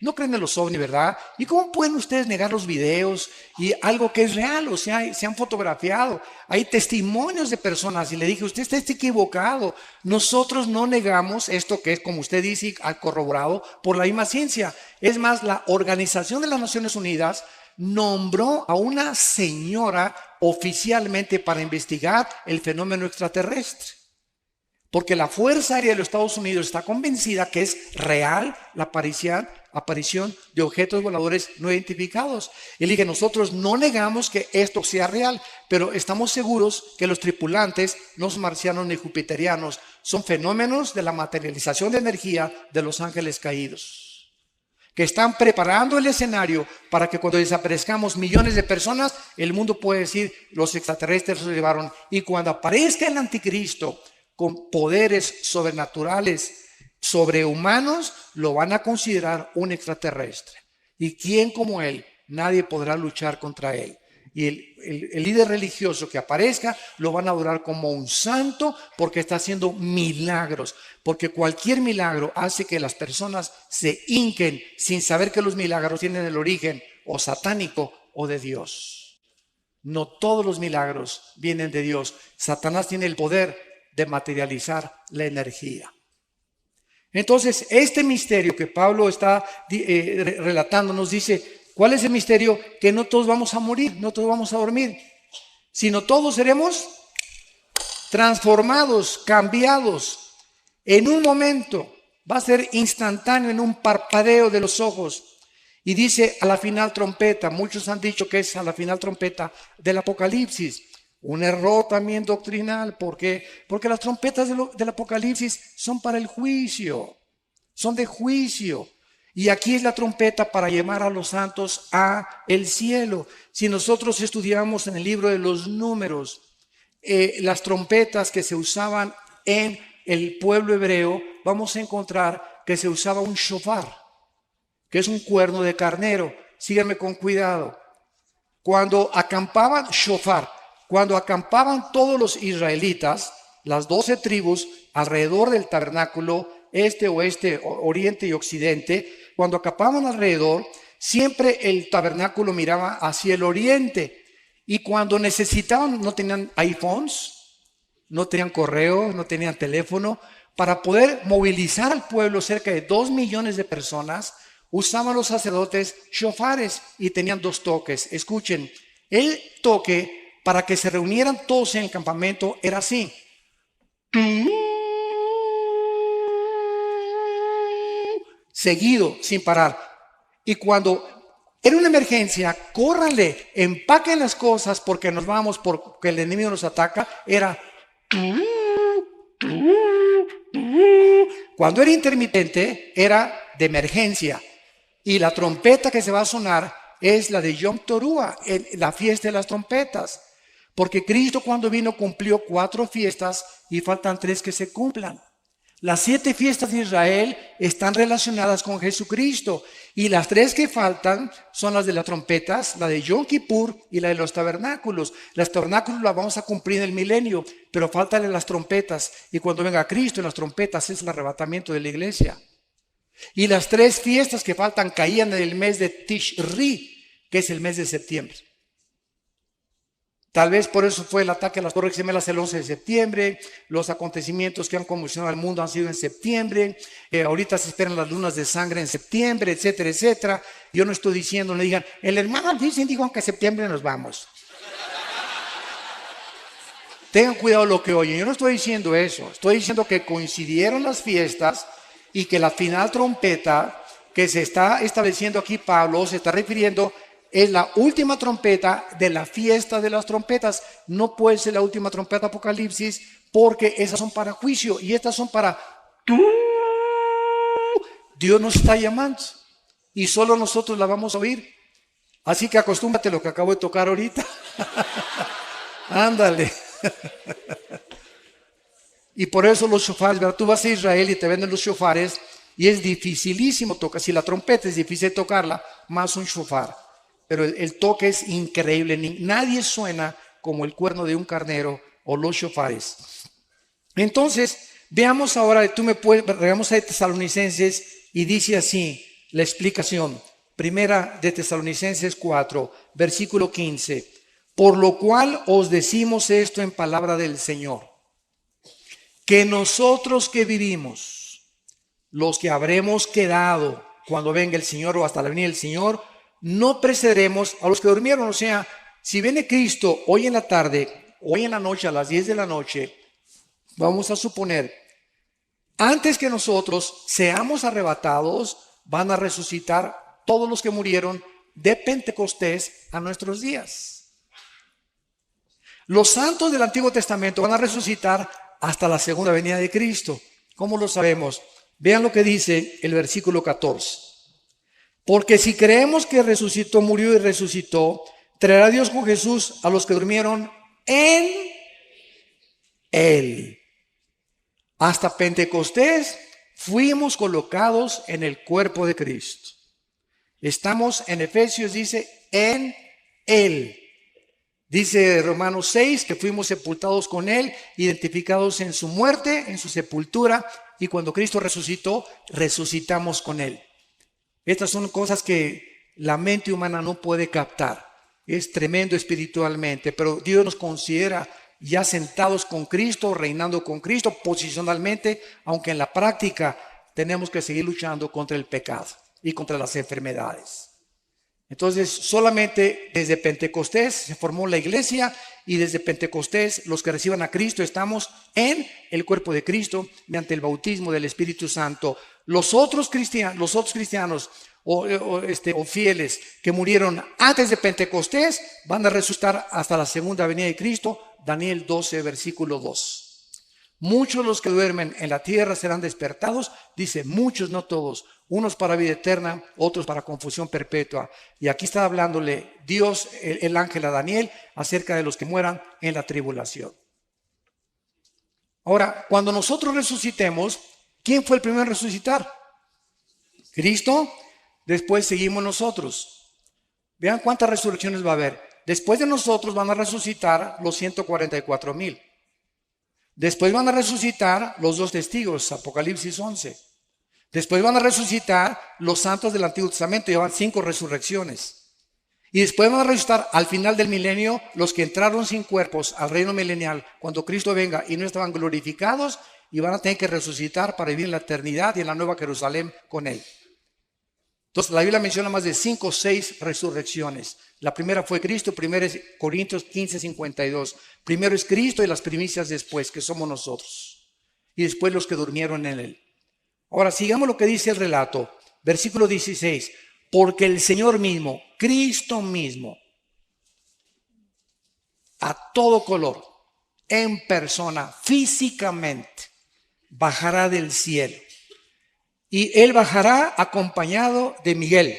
no creen en los ovnis, ¿verdad? ¿Y cómo pueden ustedes negar los videos y algo que es real? O sea, se han fotografiado, hay testimonios de personas, y le dije, usted está equivocado. Nosotros no negamos esto que es, como usted dice, corroborado por la misma ciencia. Es más, la Organización de las Naciones Unidas nombró a una señora oficialmente para investigar el fenómeno extraterrestre. Porque la Fuerza Aérea de los Estados Unidos está convencida que es real la aparición de objetos voladores no identificados. Y le dije, nosotros no negamos que esto sea real, pero estamos seguros que los tripulantes no son marcianos ni jupiterianos, son fenómenos de la materialización de energía de los ángeles caídos, que están preparando el escenario para que cuando desaparezcamos millones de personas, el mundo puede decir, los extraterrestres se llevaron. Y cuando aparezca el anticristo, con poderes sobrenaturales, sobrehumanos, lo van a considerar un extraterrestre. ¿Y quién como él? Nadie podrá luchar contra él. Y el líder religioso que aparezca lo van a adorar como un santo porque está haciendo milagros. Porque cualquier milagro hace que las personas se hinquen sin saber que los milagros tienen el origen o satánico o de Dios. No todos los milagros vienen de Dios. Satanás tiene el poder de materializar la energía. Entonces, este misterio que Pablo está relatando nos dice, ¿cuál es el misterio? Que no todos vamos a morir, no todos vamos a dormir, sino todos seremos transformados, cambiados, en un momento. Va a ser instantáneo, en un parpadeo de los ojos. Y dice a la final trompeta, muchos han dicho que es a la final trompeta del Apocalipsis. Un error también doctrinal. ¿Por qué? Porque las trompetas del Apocalipsis son para el juicio, son de juicio. Y aquí es la trompeta para llamar a los santos a el cielo. Si nosotros estudiamos en el libro de los Números, las trompetas que se usaban en el pueblo hebreo, vamos a encontrar que se usaba un shofar, que es un cuerno de carnero. Síganme con cuidado. Cuando acampaban cuando acampaban todos los israelitas, las 12 tribus, alrededor del tabernáculo, oeste, oriente y occidente, cuando acampaban alrededor, siempre el tabernáculo miraba hacia el oriente. Y cuando necesitaban, no tenían iPhones, no tenían correo, no tenían teléfono, para poder movilizar al pueblo, cerca de 2 millones de personas, usaban los sacerdotes shofares y tenían dos toques. Escuchen, el toque para que se reunieran todos en el campamento era así. Seguido, sin parar. Y cuando era una emergencia, córranle, empaquen las cosas porque nos vamos, porque el enemigo nos ataca. Era... Cuando era intermitente, era de emergencia. Y la trompeta que se va a sonar es la de Yom Teruah, la fiesta de las trompetas. Porque Cristo cuando vino cumplió 4 fiestas y faltan 3 que se cumplan. Las 7 fiestas de Israel están relacionadas con Jesucristo. Y las 3 que faltan son las de las trompetas, la de Yom Kippur y la de los tabernáculos. Las tabernáculos las vamos a cumplir en el milenio, pero faltan las trompetas. Y cuando venga Cristo en las trompetas es el arrebatamiento de la iglesia. Y las 3 fiestas que faltan caían en el mes de Tishri, que es el mes de septiembre. Tal vez por eso fue el ataque a las Torres Gemelas el 11 de septiembre. Los acontecimientos que han conmocionado al mundo han sido en septiembre. Ahorita se esperan las lunas de sangre en septiembre, etcétera, etcétera. Yo no estoy diciendo, no digan, el hermano dijo que en septiembre nos vamos. Tengan cuidado lo que oyen. Yo no estoy diciendo eso. Estoy diciendo que coincidieron las fiestas y que la final trompeta que se está estableciendo aquí Pablo se está refiriendo es la última trompeta de la fiesta de las trompetas. No puede ser la última trompeta Apocalipsis porque esas son para juicio y estas son para... Dios nos está llamando y solo nosotros la vamos a oír. Así que acostúmbrate a lo que acabo de tocar ahorita. Ándale. Y por eso los shofares, ¿verdad? Tú vas a Israel y te venden los shofares y es dificilísimo tocar. Si la trompeta es difícil tocarla, más un shofar. Pero el toque es increíble. Nadie suena como el cuerno de un carnero o los shofares. Entonces, veamos ahora, regamos a Tesalonicenses y dice así la explicación. Primera de Tesalonicenses 4, versículo 15. Por lo cual os decimos esto en palabra del Señor, que nosotros que vivimos, los que habremos quedado cuando venga el Señor o hasta la venida del Señor, no precederemos a los que durmieron. O sea, si viene Cristo hoy en la tarde, hoy en la noche, a las 10 de la noche, vamos a suponer, antes que nosotros seamos arrebatados, van a resucitar todos los que murieron de Pentecostés a nuestros días. Los santos del Antiguo Testamento van a resucitar hasta la segunda venida de Cristo. ¿Cómo lo sabemos? Vean lo que dice el versículo 14. Porque si creemos que resucitó, murió y resucitó, traerá Dios con Jesús a los que durmieron en Él. Hasta Pentecostés fuimos colocados en el cuerpo de Cristo. Estamos en Efesios, dice, en Él. Dice Romanos 6 que fuimos sepultados con Él, identificados en su muerte, en su sepultura, y cuando Cristo resucitó, resucitamos con Él. Estas son cosas que la mente humana no puede captar. Es tremendo espiritualmente, pero Dios nos considera ya sentados con Cristo, reinando con Cristo posicionalmente, aunque en la práctica tenemos que seguir luchando contra el pecado y contra las enfermedades. Entonces, solamente desde Pentecostés se formó la iglesia y desde Pentecostés los que reciban a Cristo estamos en el cuerpo de Cristo mediante el bautismo del Espíritu Santo. Los otros cristianos o fieles que murieron antes de Pentecostés van a resucitar hasta la segunda venida de Cristo. Daniel 12, versículo 2. Muchos los que duermen en la tierra serán despertados, dice muchos, no todos, unos para vida eterna, otros para confusión perpetua. Y aquí está hablándole Dios, el ángel a Daniel, acerca de los que mueran en la tribulación. Ahora, cuando nosotros resucitemos, ¿quién fue el primero en resucitar? Cristo. Después seguimos nosotros. Vean cuántas resurrecciones va a haber. Después de nosotros van a resucitar los 144,000. Después van a resucitar los 2 testigos, Apocalipsis 11. Después van a resucitar los santos del Antiguo Testamento, llevan 5 resurrecciones. Y después van a resucitar al final del milenio los que entraron sin cuerpos al reino milenial, cuando Cristo venga y no estaban glorificados, y van a tener que resucitar para vivir en la eternidad y en la nueva Jerusalén con Él. Entonces la Biblia menciona más de 5 o 6 resurrecciones. La primera fue Cristo, 1 Corintios 15:52. Primero es Cristo y las primicias después, que somos nosotros. Y después los que durmieron en él. Ahora sigamos lo que dice el relato. Versículo 16. Porque el Señor mismo, Cristo mismo, a todo color, en persona, físicamente, bajará del cielo. Y él bajará acompañado de Miguel,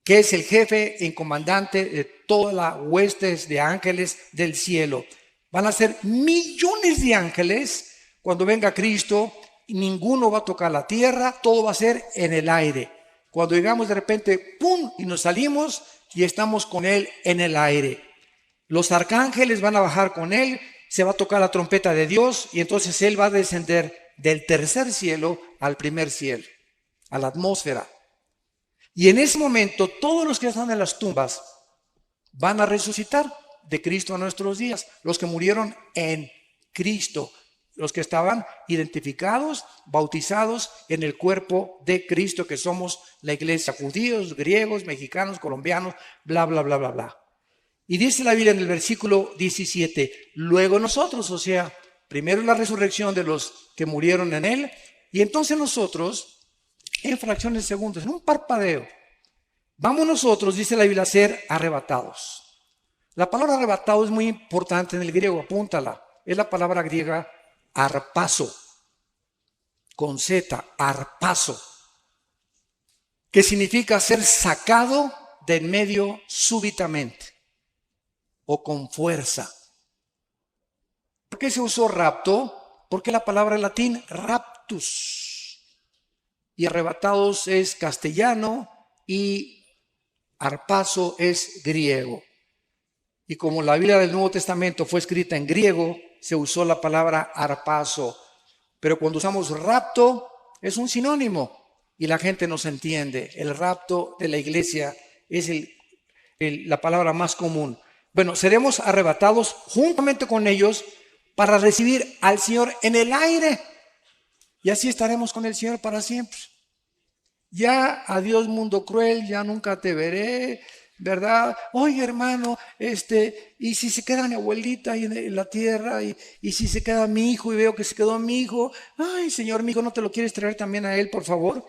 que es el jefe y comandante de todas las huestes de ángeles del cielo. Van a ser millones de ángeles cuando venga Cristo, y ninguno va a tocar la tierra, todo va a ser en el aire. Cuando llegamos de repente, ¡pum!, y nos salimos y estamos con él en el aire. Los arcángeles van a bajar con él, se va a tocar la trompeta de Dios y entonces él va a descender del tercer cielo al primer cielo, a la atmósfera. Y en ese momento todos los que están en las tumbas van a resucitar de Cristo a nuestros días. Los que murieron en Cristo, los que estaban identificados, bautizados en el cuerpo de Cristo, que somos la iglesia, judíos, griegos, mexicanos, colombianos, bla, bla, bla, bla, bla. Y dice la Biblia en el versículo 17, luego nosotros, o sea, primero la resurrección de los que murieron en él, y entonces nosotros, en fracciones de segundos, en un parpadeo, vamos nosotros, dice la Biblia, a ser arrebatados. La palabra arrebatado es muy importante en el griego, apúntala. Es la palabra griega arpazo, con Z, arpazo, que significa ser sacado de en medio súbitamente o con fuerza. ¿Por qué se usó rapto? Porque la palabra en latín raptus, y arrebatados es castellano y arpazo es griego. Y como la Biblia del Nuevo Testamento fue escrita en griego, se usó la palabra arpazo. Pero cuando usamos rapto, es un sinónimo y la gente nos entiende. El rapto de la iglesia es la palabra más común. Bueno, seremos arrebatados juntamente con ellos para recibir al Señor en el aire. Y así estaremos con el Señor para siempre. Ya, adiós mundo cruel, ya nunca te veré, ¿verdad? Oye, hermano, y si se queda mi abuelita ahí en la tierra, y si se queda mi hijo y veo que se quedó mi hijo, ay, Señor, mi hijo, ¿no te lo quieres traer también a él, por favor?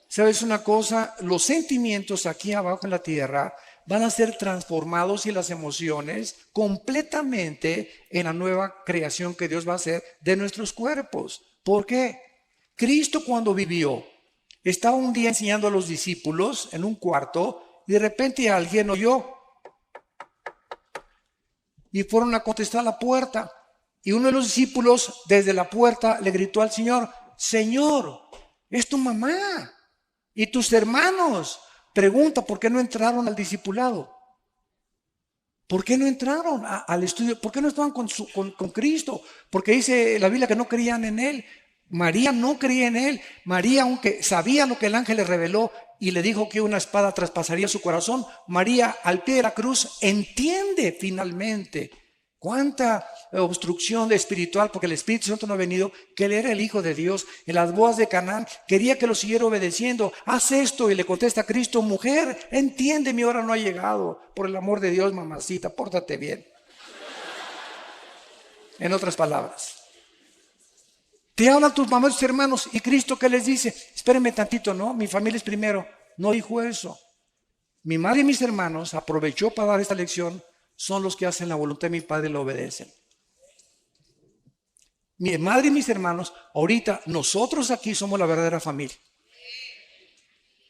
¿Sabes una cosa? Los sentimientos aquí abajo en la tierra van a ser transformados y las emociones completamente en la nueva creación que Dios va a hacer de nuestros cuerpos. ¿Por qué? Cristo cuando vivió, estaba un día enseñando a los discípulos en un cuarto y de repente alguien oyó y fueron a contestar a la puerta. Y uno de los discípulos desde la puerta le gritó al Señor, Señor, es tu mamá y tus hermanos. Pregunta, ¿por qué no entraron al discipulado? ¿Por qué no entraron al estudio? ¿Por qué no estaban con Cristo? Porque dice la Biblia que no creían en Él. María no creía en Él. María, aunque sabía lo que el ángel le reveló y le dijo que una espada traspasaría su corazón, María al pie de la cruz entiende finalmente cuánta obstrucción espiritual, porque el Espíritu Santo no ha venido, que Él era el Hijo de Dios. En las bodas de Canaán quería que lo siguiera obedeciendo. Haz esto, y le contesta a Cristo, mujer, entiende, mi hora no ha llegado. Por el amor de Dios, mamacita, pórtate bien. En otras palabras, te hablan tus mamás y tus hermanos, y Cristo, ¿qué les dice? Espérenme tantito, ¿no? Mi familia es primero. No dijo eso. Mi madre y mis hermanos aprovechó para dar esta lección. Son los que hacen la voluntad de mi Padre y lo obedecen. Mi madre y mis hermanos, ahorita nosotros aquí somos la verdadera familia.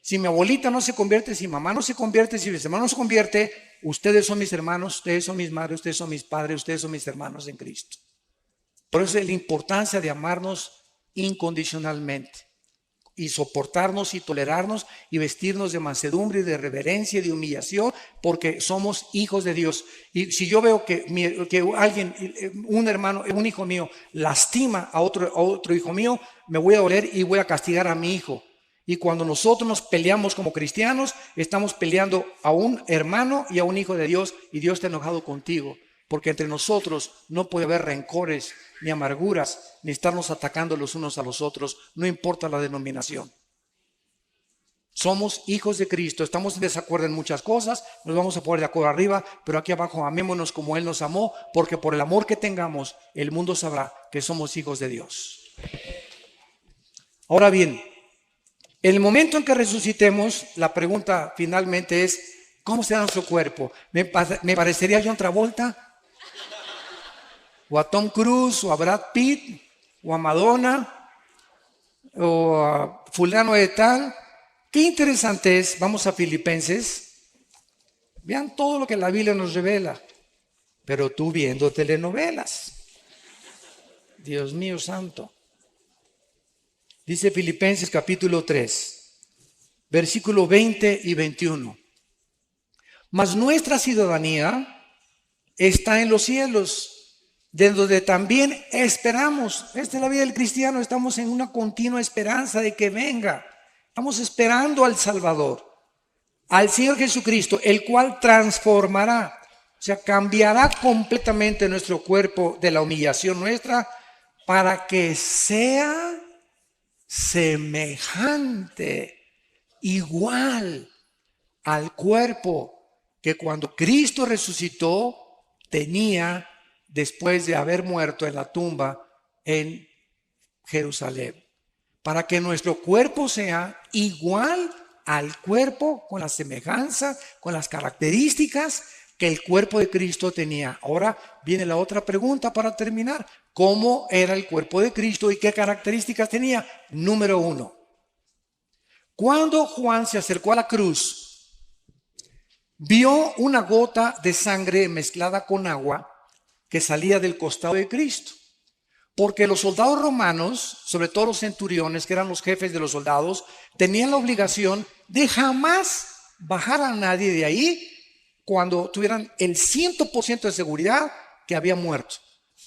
Si mi abuelita no se convierte, si mi mamá no se convierte, si mis hermanos no se convierte, ustedes son mis hermanos, ustedes son mis madres, ustedes son mis padres, ustedes son mis hermanos en Cristo. Por eso es la importancia de amarnos incondicionalmente y soportarnos y tolerarnos y vestirnos de mansedumbre y de reverencia y de humillación, porque somos hijos de Dios. Y si yo veo que alguien, un hermano, un hijo mío, lastima a otro hijo mío, me voy a doler y voy a castigar a mi hijo. Y cuando nosotros nos peleamos como cristianos, estamos peleando a un hermano y a un hijo de Dios, y Dios está enojado contigo, porque entre nosotros no puede haber rencores, ni amarguras, ni estarnos atacando los unos a los otros, no importa la denominación. Somos hijos de Cristo, estamos en desacuerdo en muchas cosas, nos vamos a poner de acuerdo arriba, pero aquí abajo amémonos como Él nos amó, porque por el amor que tengamos, el mundo sabrá que somos hijos de Dios. Ahora bien, en el momento en que resucitemos, la pregunta finalmente es, ¿cómo será nuestro cuerpo? ¿Me parecería a John Travolta? ¿O a Tom Cruise? ¿O a Brad Pitt? ¿O a Madonna? ¿O a fulano de tal? Qué interesante es, vamos a Filipenses, vean todo lo que la Biblia nos revela, pero tú viendo telenovelas, Dios mío santo. Dice Filipenses capítulo 3, versículo 20 y 21. Mas nuestra ciudadanía está en los cielos, de donde también esperamos. Esta es la vida del cristiano, estamos en una continua esperanza de que venga. Estamos esperando al Salvador, al Señor Jesucristo, el cual transformará, o sea, cambiará completamente nuestro cuerpo de la humillación nuestra para que sea semejante, igual al cuerpo que cuando Cristo resucitó tenía después de haber muerto en la tumba en Jerusalén. Para que nuestro cuerpo sea igual al cuerpo, con la semejanza, con las características que el cuerpo de Cristo tenía. Ahora viene la otra pregunta para terminar. ¿Cómo era el cuerpo de Cristo y qué características tenía? Número 1. Cuando Juan se acercó a la cruz, vio una gota de sangre mezclada con agua que salía del costado de Cristo. Porque los soldados romanos, sobre todo los centuriones, que eran los jefes de los soldados, tenían la obligación de jamás bajar a nadie de ahí cuando tuvieran el 100% de seguridad que había muerto.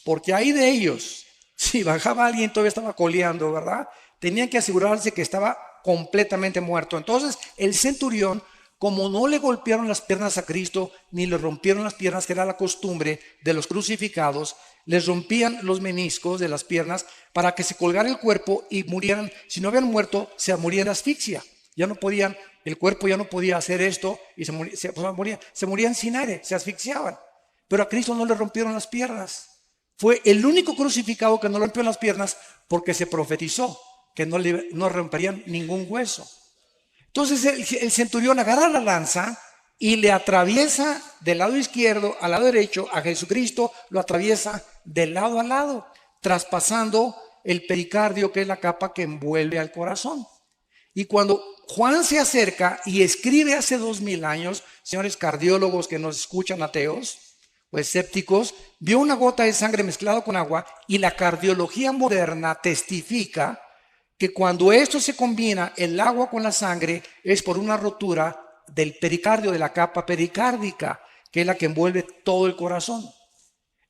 Porque ahí de ellos, si bajaba alguien todavía estaba coleando, ¿verdad? Tenían que asegurarse que estaba completamente muerto. Entonces el centurión, como no le golpearon las piernas a Cristo, ni le rompieron las piernas, que era la costumbre de los crucificados, les rompían los meniscos de las piernas para que se colgara el cuerpo y murieran. Si no habían muerto, se morían de asfixia. Ya no podían, el cuerpo ya no podía hacer esto y se morían sin aire, se asfixiaban. Pero a Cristo no le rompieron las piernas. Fue el único crucificado que no le rompió las piernas porque se profetizó que no romperían ningún hueso. Entonces el centurión agarra la lanza y le atraviesa del lado izquierdo al lado derecho a Jesucristo, lo atraviesa de lado a lado, traspasando el pericardio, que es la capa que envuelve al corazón. Y cuando Juan se acerca y escribe hace 2000 años, señores cardiólogos que nos escuchan, ateos o escépticos, vio una gota de sangre mezclada con agua, y la cardiología moderna testifica que cuando esto se combina, el agua con la sangre, es por una rotura del pericardio, de la capa pericárdica, que es la que envuelve todo el corazón.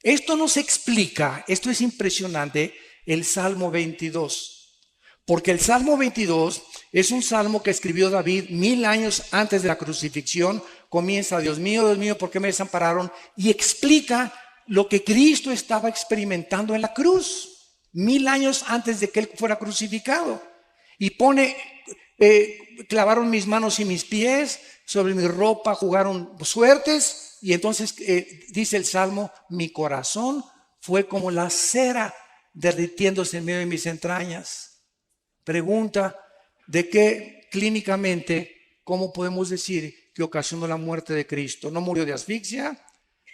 Esto nos explica, esto es impresionante, el Salmo 22. Porque el Salmo 22 es un salmo que escribió David 1000 años antes de la crucifixión. Comienza, Dios mío, ¿por qué me desampararon? Y explica lo que Cristo estaba experimentando en la cruz. 1000 años antes de que Él fuera crucificado. Y pone, clavaron mis manos y mis pies, sobre mi ropa jugaron suertes. Y entonces dice el Salmo, mi corazón fue como la cera derritiéndose en medio de mis entrañas. Pregunta, ¿de qué clínicamente, cómo podemos decir que ocasionó la muerte de Cristo? ¿No murió de asfixia?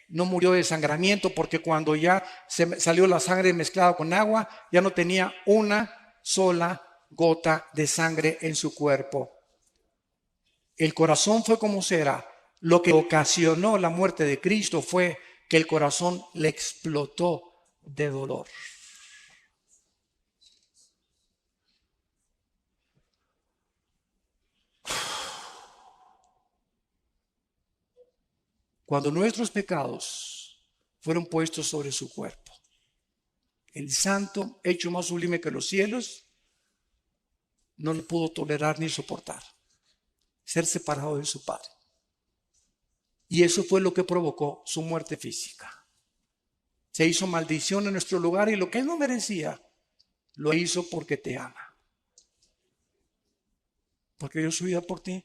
No murió de desangramiento, porque cuando ya salió la sangre mezclada con agua, ya no tenía una sola gota de sangre en su cuerpo. El corazón fue como cera. Lo que ocasionó la muerte de Cristo fue que el corazón le explotó de dolor. Cuando nuestros pecados fueron puestos sobre su cuerpo, el santo, hecho más sublime que los cielos, no lo pudo tolerar ni soportar, ser separado de su Padre. Y eso fue lo que provocó su muerte física. Se hizo maldición en nuestro lugar, y lo que Él no merecía, lo hizo porque te ama. porque dio su vida por ti.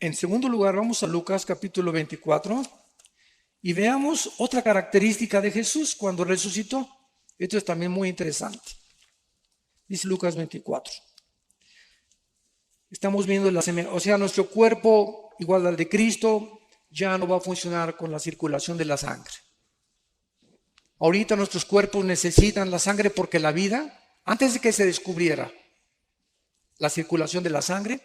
En segundo lugar, vamos a Lucas capítulo 24 y veamos otra característica de Jesús cuando resucitó. Esto es también muy interesante. Dice Lucas 24. Estamos viendo nuestro cuerpo, igual al de Cristo, ya no va a funcionar con la circulación de la sangre. Ahorita nuestros cuerpos necesitan la sangre porque la vida, antes de que se descubriera la circulación de la sangre,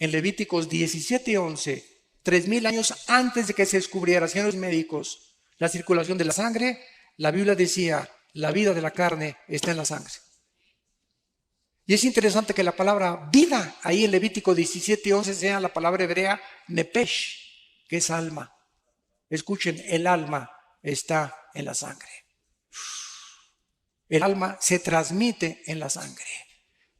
en Levíticos 17:11, 3000 años antes de que se descubriera, señores médicos, la circulación de la sangre, la Biblia decía, la vida de la carne está en la sangre. Y es interesante que la palabra vida, ahí en Levítico 17:11, sea la palabra hebrea nepesh, que es alma. Escuchen, el alma está en la sangre. El alma se transmite en la sangre.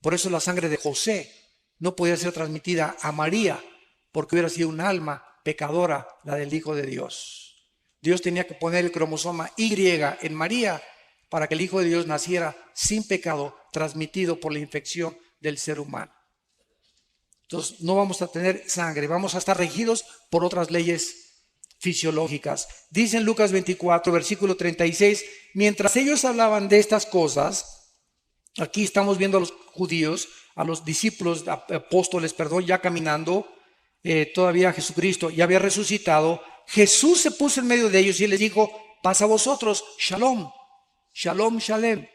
Por eso la sangre de José no podía ser transmitida a María, porque hubiera sido un alma pecadora, la del Hijo de Dios. Dios tenía que poner el cromosoma Y en María para que el Hijo de Dios naciera sin pecado, transmitido por la infección del ser humano. Entonces no vamos a tener sangre, vamos a estar regidos por otras leyes fisiológicas. Dice en Lucas 24, versículo 36, mientras ellos hablaban de estas cosas, aquí estamos viendo a los judíos, a los discípulos, apóstoles, ya caminando, todavía Jesucristo ya había resucitado. Jesús se puso en medio de ellos y les dijo, paz a vosotros, shalom, shalom, shalem,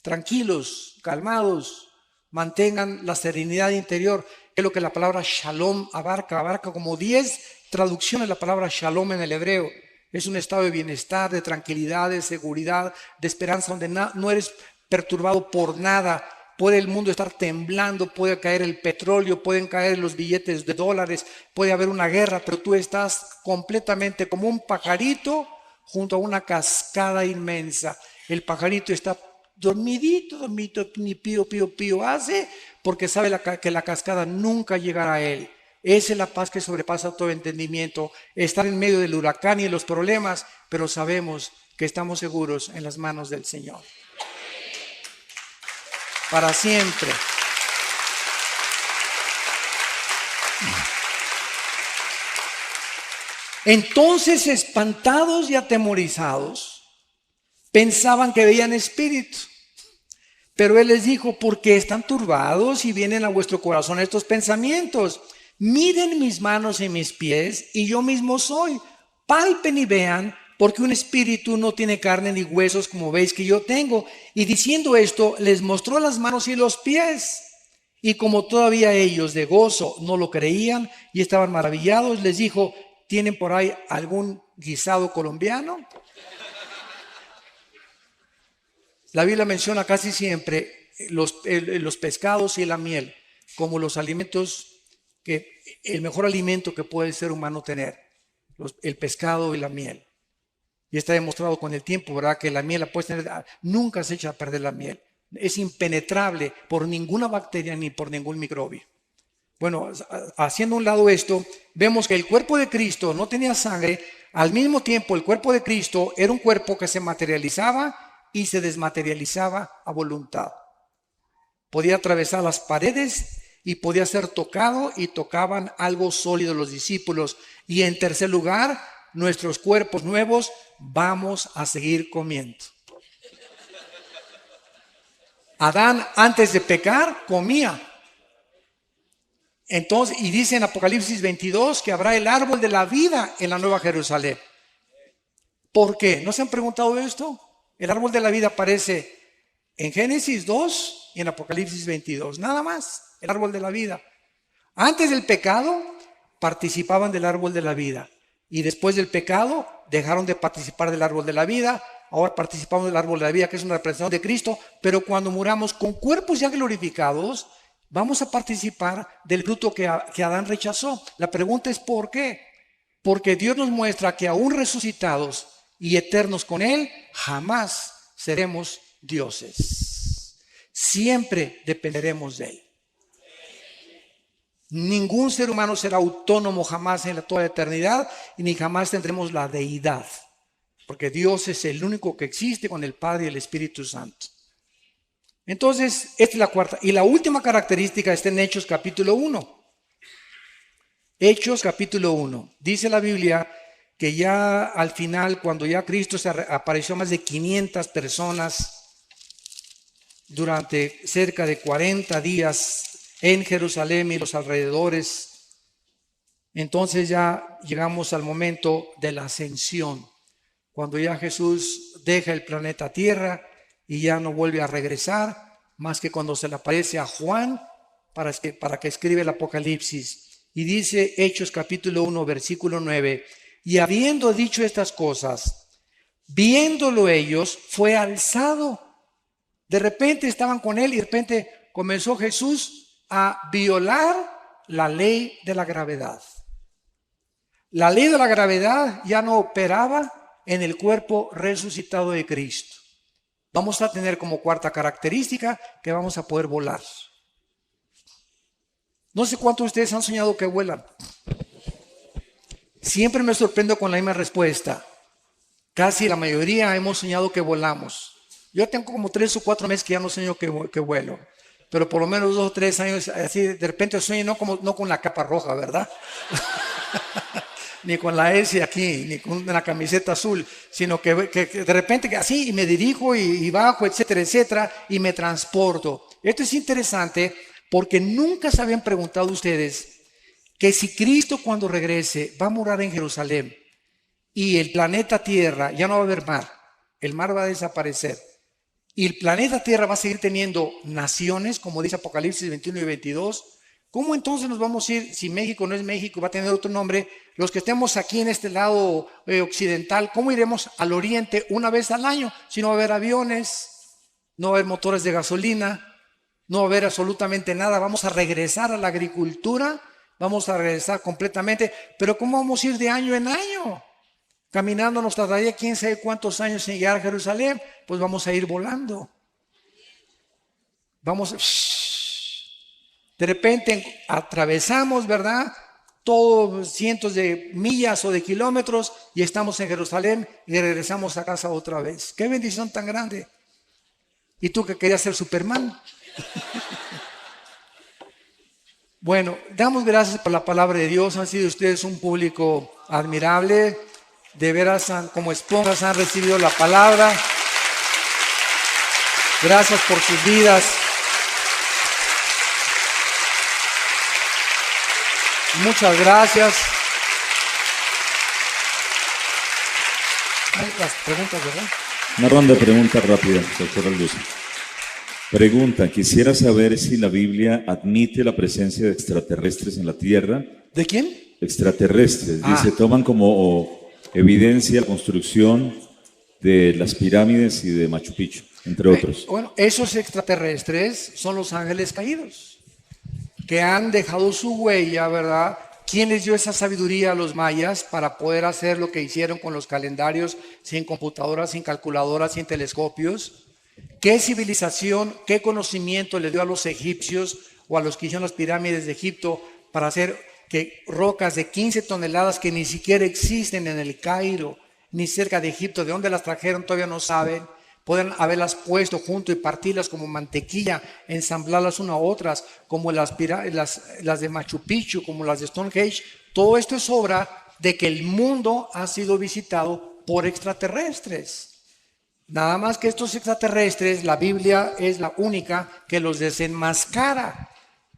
tranquilos, calmados, mantengan la serenidad interior. Es lo que la palabra shalom abarca como 10 traducciones la palabra shalom en el hebreo. Es un estado de bienestar, de tranquilidad, de seguridad, de esperanza, donde no eres perturbado por nada. Puede el mundo estar temblando, puede caer el petróleo, pueden caer los billetes de dólares, puede haber una guerra, pero tú estás completamente como un pajarito junto a una cascada inmensa. El pajarito está dormidito, ni pío, pío, pío hace, porque sabe que la cascada nunca llegará a él. Esa es la paz que sobrepasa todo entendimiento, estar en medio del huracán y de los problemas, pero sabemos que estamos seguros en las manos del Señor. Para siempre. Entonces, espantados y atemorizados, pensaban que veían espíritus. Pero Él les dijo, ¿por qué están turbados y vienen a vuestro corazón estos pensamientos? Miren mis manos y mis pies, y yo mismo soy. Palpen y vean, porque un espíritu no tiene carne ni huesos, como veis que yo tengo. Y diciendo esto, les mostró las manos y los pies. Y como todavía ellos de gozo no lo creían y estaban maravillados, les dijo, ¿tienen por ahí algún guisado colombiano? La Biblia menciona casi siempre los pescados y la miel como los alimentos, el mejor alimento que puede el ser humano tener, el pescado y la miel. Y está demostrado con el tiempo, ¿verdad? Que la miel la puedes tener, nunca se echa a perder la miel. Es impenetrable por ninguna bacteria ni por ningún microbio. Bueno, haciendo a un lado esto, vemos que el cuerpo de Cristo no tenía sangre. Al mismo tiempo, el cuerpo de Cristo era un cuerpo que se materializaba y se desmaterializaba a voluntad. Podía atravesar las paredes y podía ser tocado, y tocaban algo sólido los discípulos. Y en tercer lugar, nuestros cuerpos nuevos vamos a seguir comiendo. Adán, antes de pecar, comía. Entonces, y dice en Apocalipsis 22 que habrá el árbol de la vida en la Nueva Jerusalén. ¿Por qué? ¿No se han preguntado esto? El árbol de la vida aparece en Génesis 2 y en Apocalipsis 22. Nada más, el árbol de la vida. Antes del pecado, participaban del árbol de la vida. Y después del pecado, dejaron de participar del árbol de la vida. Ahora participamos del árbol de la vida, que es una representación de Cristo. Pero cuando muramos con cuerpos ya glorificados, vamos a participar del fruto que Adán rechazó. La pregunta es ¿por qué? Porque Dios nos muestra que aún resucitados y eternos con Él, jamás seremos dioses. Siempre dependeremos de Él. Ningún ser humano será autónomo jamás en toda la eternidad y ni jamás tendremos la deidad. Porque Dios es el único que existe con el Padre y el Espíritu Santo. Entonces, esta es la cuarta. Y la última característica está en Hechos capítulo 1. Hechos capítulo 1. Dice la Biblia que ya al final, cuando ya Cristo se apareció a más de 500 personas durante cerca de 40 días en Jerusalén y los alrededores, entonces ya llegamos al momento de la ascensión, cuando ya Jesús deja el planeta Tierra y ya no vuelve a regresar, más que cuando se le aparece a Juan para que escribe el Apocalipsis. Y dice Hechos capítulo 1, versículo 9, y habiendo dicho estas cosas, viéndolo ellos, fue alzado. De repente estaban con él y de repente comenzó Jesús a violar la ley de la gravedad. La ley de la gravedad ya no operaba en el cuerpo resucitado de Cristo. Vamos a tener como cuarta característica que vamos a poder volar. No sé cuántos de ustedes han soñado que vuelan. Siempre me sorprendo con la misma respuesta. Casi la mayoría hemos soñado que volamos. Yo tengo como 3 o 4 meses que ya no sueño que vuelo. Pero por lo menos 2 o 3 años, así de repente sueño no con la capa roja, ¿verdad? Ni con la S aquí, ni con la camiseta azul, sino que de repente así y me dirijo y bajo, etcétera, etcétera, y me transporto. Esto es interesante porque nunca se habían preguntado ustedes que si Cristo cuando regrese va a morar en Jerusalén y el planeta Tierra ya no va a haber mar, el mar va a desaparecer y el planeta Tierra va a seguir teniendo naciones, como dice Apocalipsis 21 y 22, ¿cómo entonces nos vamos a ir si México no es México, va a tener otro nombre? Los que estemos aquí en este lado occidental, ¿cómo iremos al oriente una vez al año? Si no va a haber aviones, no va a haber motores de gasolina, no va a haber absolutamente nada, vamos a regresar a la agricultura, vamos a regresar completamente, pero ¿cómo vamos a ir de año en año? Caminando nos tardaría quién sabe cuántos años en llegar a Jerusalén, pues vamos a ir volando. De repente atravesamos, ¿verdad? Todos cientos de millas o de kilómetros y estamos en Jerusalén y regresamos a casa otra vez. ¡Qué bendición tan grande! ¿Y tú que querías ser Superman? Bueno, damos gracias por la palabra de Dios. Han sido ustedes un público admirable. De veras, como esponjas han recibido la palabra. Gracias por sus vidas. Muchas gracias. Hay las preguntas, ¿verdad? Una ronda de preguntas rápidas, doctor Alduzo. Pregunta, quisiera saber si la Biblia admite la presencia de extraterrestres en la Tierra. ¿De quién? Extraterrestres. Dice, toman como evidencia la construcción de las pirámides y de Machu Picchu, entre otros. Bueno, esos extraterrestres son los ángeles caídos, que han dejado su huella, ¿verdad? ¿Quién les dio esa sabiduría a los mayas para poder hacer lo que hicieron con los calendarios sin computadoras, sin calculadoras, sin telescopios? ¿Qué civilización, qué conocimiento le dio a los egipcios o a los que hicieron las pirámides de Egipto para hacer que rocas de 15 toneladas que ni siquiera existen en el Cairo, ni cerca de Egipto, de dónde las trajeron todavía no saben, pueden haberlas puesto junto y partirlas como mantequilla, ensamblarlas una a otras, como las de Machu Picchu, como las de Stonehenge? Todo esto es obra de que el mundo ha sido visitado por extraterrestres. Nada más que estos extraterrestres, la Biblia es la única que los desenmascara.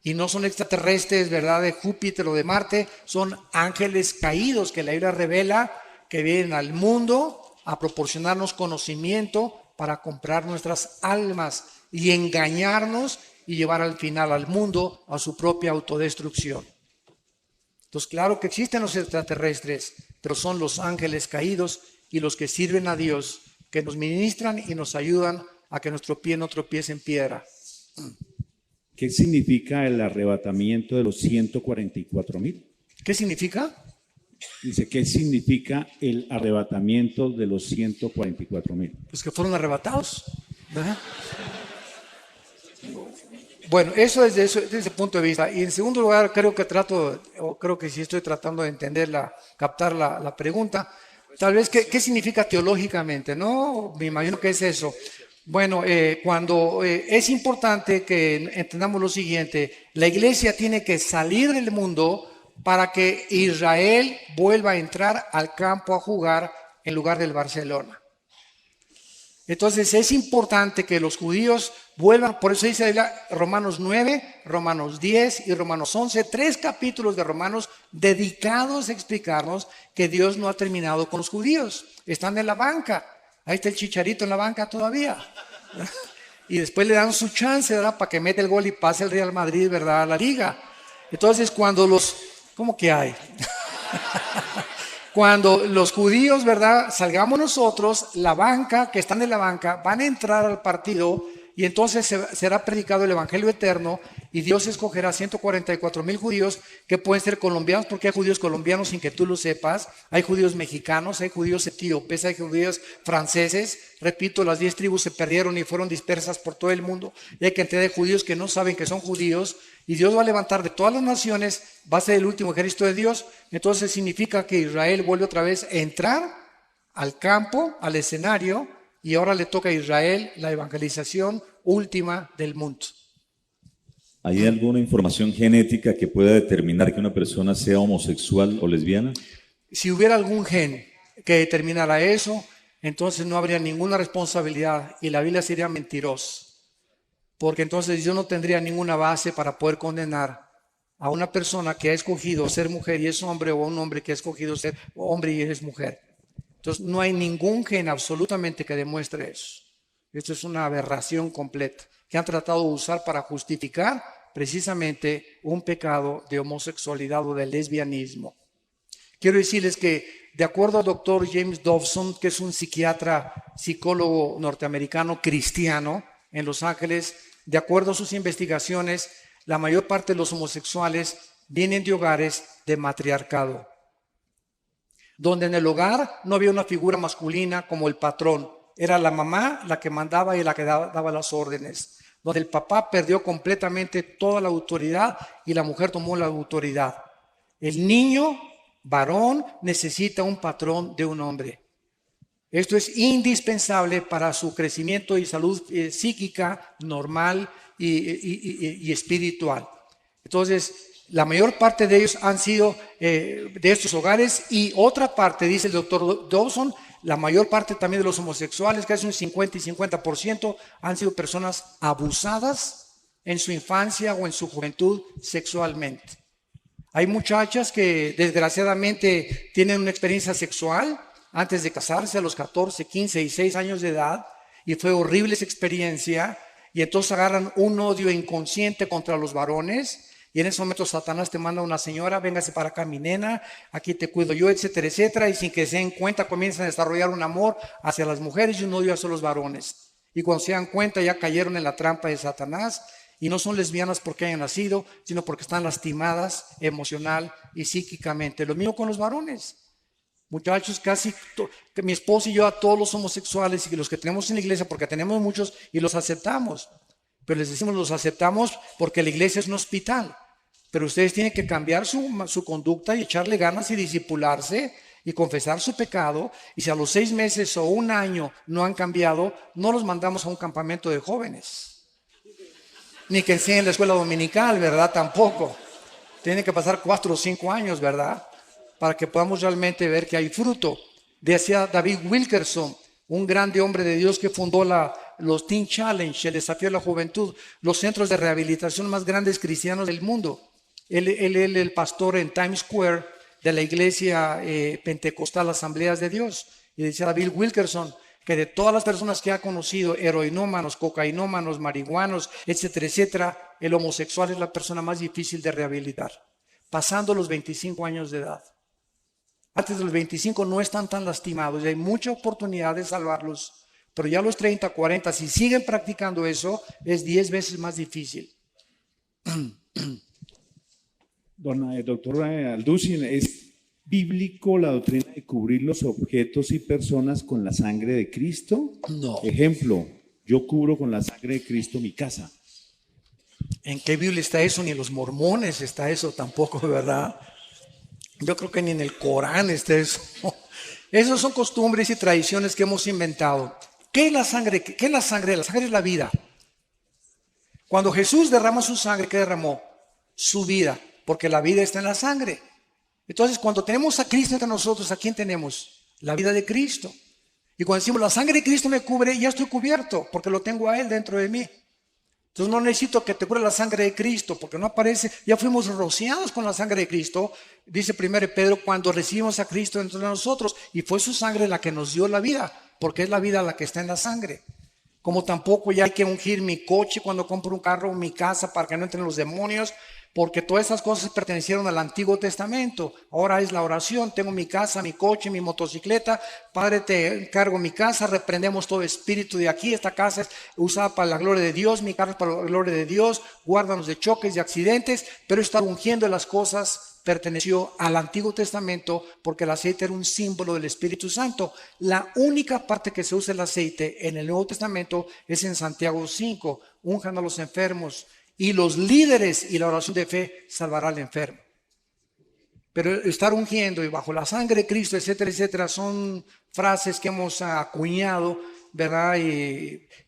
Y no son extraterrestres, ¿verdad?, de Júpiter o de Marte, son ángeles caídos que la Biblia revela que vienen al mundo a proporcionarnos conocimiento para comprar nuestras almas y engañarnos y llevar al final al mundo a su propia autodestrucción. Entonces, claro que existen los extraterrestres, pero son los ángeles caídos y los que sirven a Dios, que nos ministran y nos ayudan a que nuestro pie no tropiece en piedra. ¿Qué significa el arrebatamiento de los 144,000? ¿Qué significa? Dice, ¿qué significa el arrebatamiento de los 144,000? Pues que fueron arrebatados, ¿verdad? Bueno, eso es desde ese punto de vista. Y en segundo lugar, creo que sí estoy tratando de entender, captar la pregunta. Tal vez, ¿qué significa teológicamente? No, me imagino que es eso. Bueno, es importante que entendamos lo siguiente, la iglesia tiene que salir del mundo para que Israel vuelva a entrar al campo a jugar en lugar del Barcelona. Entonces es importante que los judíos vuelvan, por eso dice Romanos 9, Romanos 10 y Romanos 11, 3 capítulos de Romanos dedicados a explicarnos que Dios no ha terminado con los judíos, están en la banca, ahí está el Chicharito en la banca todavía, y después le dan su chance, ¿verdad? Para que mete el gol y pase el Real Madrid, ¿verdad? A la liga. Entonces ¿cómo que hay? Cuando los judíos, ¿verdad? Salgamos nosotros, la banca, que están en la banca, van a entrar al partido y entonces será predicado el Evangelio eterno y Dios escogerá 144,000 judíos que pueden ser colombianos, porque hay judíos colombianos sin que tú lo sepas, hay judíos mexicanos, hay judíos etíopes, hay judíos franceses. Repito, las 10 tribus se perdieron y fueron dispersas por todo el mundo y hay cantidad de judíos que no saben que son judíos. Y Dios va a levantar de todas las naciones, va a ser el último ejército de Dios. Entonces significa que Israel vuelve otra vez a entrar al campo, al escenario, y ahora le toca a Israel la evangelización última del mundo. ¿Hay alguna información genética que pueda determinar que una persona sea homosexual o lesbiana? Si hubiera algún gen que determinara eso, entonces no habría ninguna responsabilidad y la Biblia sería mentirosa. Porque entonces yo no tendría ninguna base para poder condenar a una persona que ha escogido ser mujer y es hombre, o a un hombre que ha escogido ser hombre y es mujer. Entonces no hay ningún gen absolutamente que demuestre eso. Esto es una aberración completa que han tratado de usar para justificar precisamente un pecado de homosexualidad o de lesbianismo. Quiero decirles que de acuerdo al doctor James Dobson, que es un psiquiatra, psicólogo norteamericano cristiano en Los Ángeles, de acuerdo a sus investigaciones, la mayor parte de los homosexuales vienen de hogares de matriarcado, donde en el hogar no había una figura masculina como el patrón, era la mamá la que mandaba y la que daba las órdenes, donde el papá perdió completamente toda la autoridad y la mujer tomó la autoridad. El niño varón necesita un patrón de un hombre. Esto es indispensable para su crecimiento y salud psíquica normal y espiritual. Entonces, la mayor parte de ellos han sido de estos hogares y otra parte, dice el doctor Dawson, la mayor parte también de los homosexuales, casi un 50 y 50%, han sido personas abusadas en su infancia o en su juventud sexualmente. Hay muchachas que desgraciadamente tienen una experiencia sexual antes de casarse a los 14, 15 y 6 años de edad y fue horrible esa experiencia y entonces agarran un odio inconsciente contra los varones y en ese momento Satanás te manda a una señora, véngase para acá mi nena, aquí te cuido yo, etcétera, etcétera, y sin que se den cuenta comienzan a desarrollar un amor hacia las mujeres y un odio hacia los varones. Y cuando se dan cuenta ya cayeron en la trampa de Satanás y no son lesbianas porque hayan nacido, sino porque están lastimadas emocional y psíquicamente. Lo mismo con los varones. Muchachos, que mi esposo y yo a todos los homosexuales y que los que tenemos en la iglesia, porque tenemos muchos y los aceptamos, pero les decimos los aceptamos porque la iglesia es un hospital, pero ustedes tienen que cambiar su conducta y echarle ganas y discipularse y confesar su pecado, y si a los 6 meses o un año no han cambiado, no los mandamos a un campamento de jóvenes, ni que enseñen la escuela dominical, ¿verdad? Tampoco. Tienen que pasar 4 o 5 años, ¿verdad? Para que podamos realmente ver que hay fruto. Decía David Wilkerson, un grande hombre de Dios que fundó los Teen Challenge, el desafío de la juventud, los centros de rehabilitación más grandes cristianos del mundo. Él el pastor en Times Square de la iglesia pentecostal Asambleas de Dios. Y decía David Wilkerson que de todas las personas que ha conocido, heroinómanos, cocainómanos, marihuanos, etcétera, etcétera, el homosexual es la persona más difícil de rehabilitar, pasando los 25 años de edad. Antes de los 25 no están tan lastimados y hay mucha oportunidad de salvarlos, pero ya a los 30, 40, si siguen practicando eso, es 10 veces más difícil. Doctor Alducin, ¿es bíblico la doctrina de cubrir los objetos y personas con la sangre de Cristo? No. Ejemplo, yo cubro con la sangre de Cristo mi casa. ¿En qué Biblia está eso? Ni en los mormones está eso tampoco, ¿verdad? Yo creo que ni en el Corán está eso. Esas son costumbres y tradiciones que hemos inventado. ¿Qué es la sangre? ¿Qué es la sangre? La sangre es la vida. Cuando Jesús derrama su sangre, ¿qué derramó? Su vida, porque la vida está en la sangre. Entonces, cuando tenemos a Cristo entre nosotros, ¿a quién tenemos? La vida de Cristo. Y cuando decimos, la sangre de Cristo me cubre, ya estoy cubierto, porque lo tengo a Él dentro de mí. Entonces no necesito que te cubra la sangre de Cristo, porque no aparece, ya fuimos rociados con la sangre de Cristo, dice 1 Pedro, cuando recibimos a Cristo dentro de nosotros, y fue su sangre la que nos dio la vida, porque es la vida la que está en la sangre. Como tampoco ya hay que ungir mi coche cuando compro un carro o mi casa para que no entren los demonios, porque todas esas cosas pertenecieron al Antiguo Testamento. Ahora es la oración, tengo mi casa, mi coche, mi motocicleta. Padre, te encargo mi casa, reprendemos todo espíritu de aquí. Esta casa es usada para la gloria de Dios, mi carro es para la gloria de Dios. Guárdanos de choques y accidentes, pero estar ungiendo las cosas perteneció al Antiguo Testamento porque el aceite era un símbolo del Espíritu Santo. La única parte que se usa el aceite en el Nuevo Testamento es en Santiago 5, unjan a los enfermos y los líderes y la oración de fe salvará al enfermo. Pero estar ungiendo y bajo la sangre de Cristo, etcétera, etcétera, son frases que hemos acuñado, ¿verdad?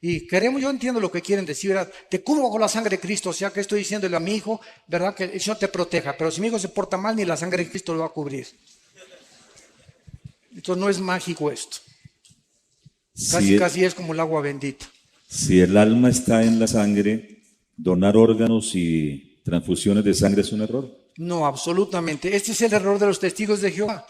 Y queremos, yo entiendo lo que quieren decir, ¿verdad? Te cubro bajo la sangre de Cristo, o sea que estoy diciéndole a mi hijo, ¿verdad? Que el Señor te proteja, pero si mi hijo se porta mal, ni la sangre de Cristo lo va a cubrir. Entonces no es mágico esto. Casi es como el agua bendita. Si el alma está en la sangre, donar órganos y transfusiones de sangre es un error. No, absolutamente. Este es el error de los testigos de Jehová.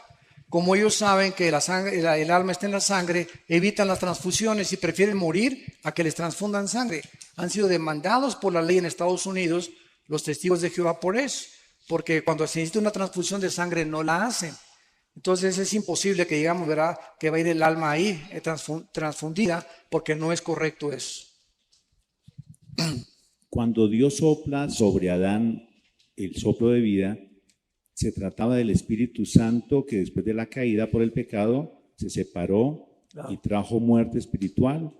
Como ellos saben que la sangre, el alma está en la sangre, evitan las transfusiones y prefieren morir a que les transfundan sangre. Han sido demandados por la ley en Estados Unidos los testigos de Jehová por eso, porque cuando se necesita una transfusión de sangre no la hacen. Entonces es imposible que digamos, ¿verdad?, que va a ir el alma ahí transfundida, porque no es correcto eso. Cuando Dios sopla sobre Adán el soplo de vida, se trataba del Espíritu Santo que después de la caída por el pecado se separó y trajo muerte espiritual.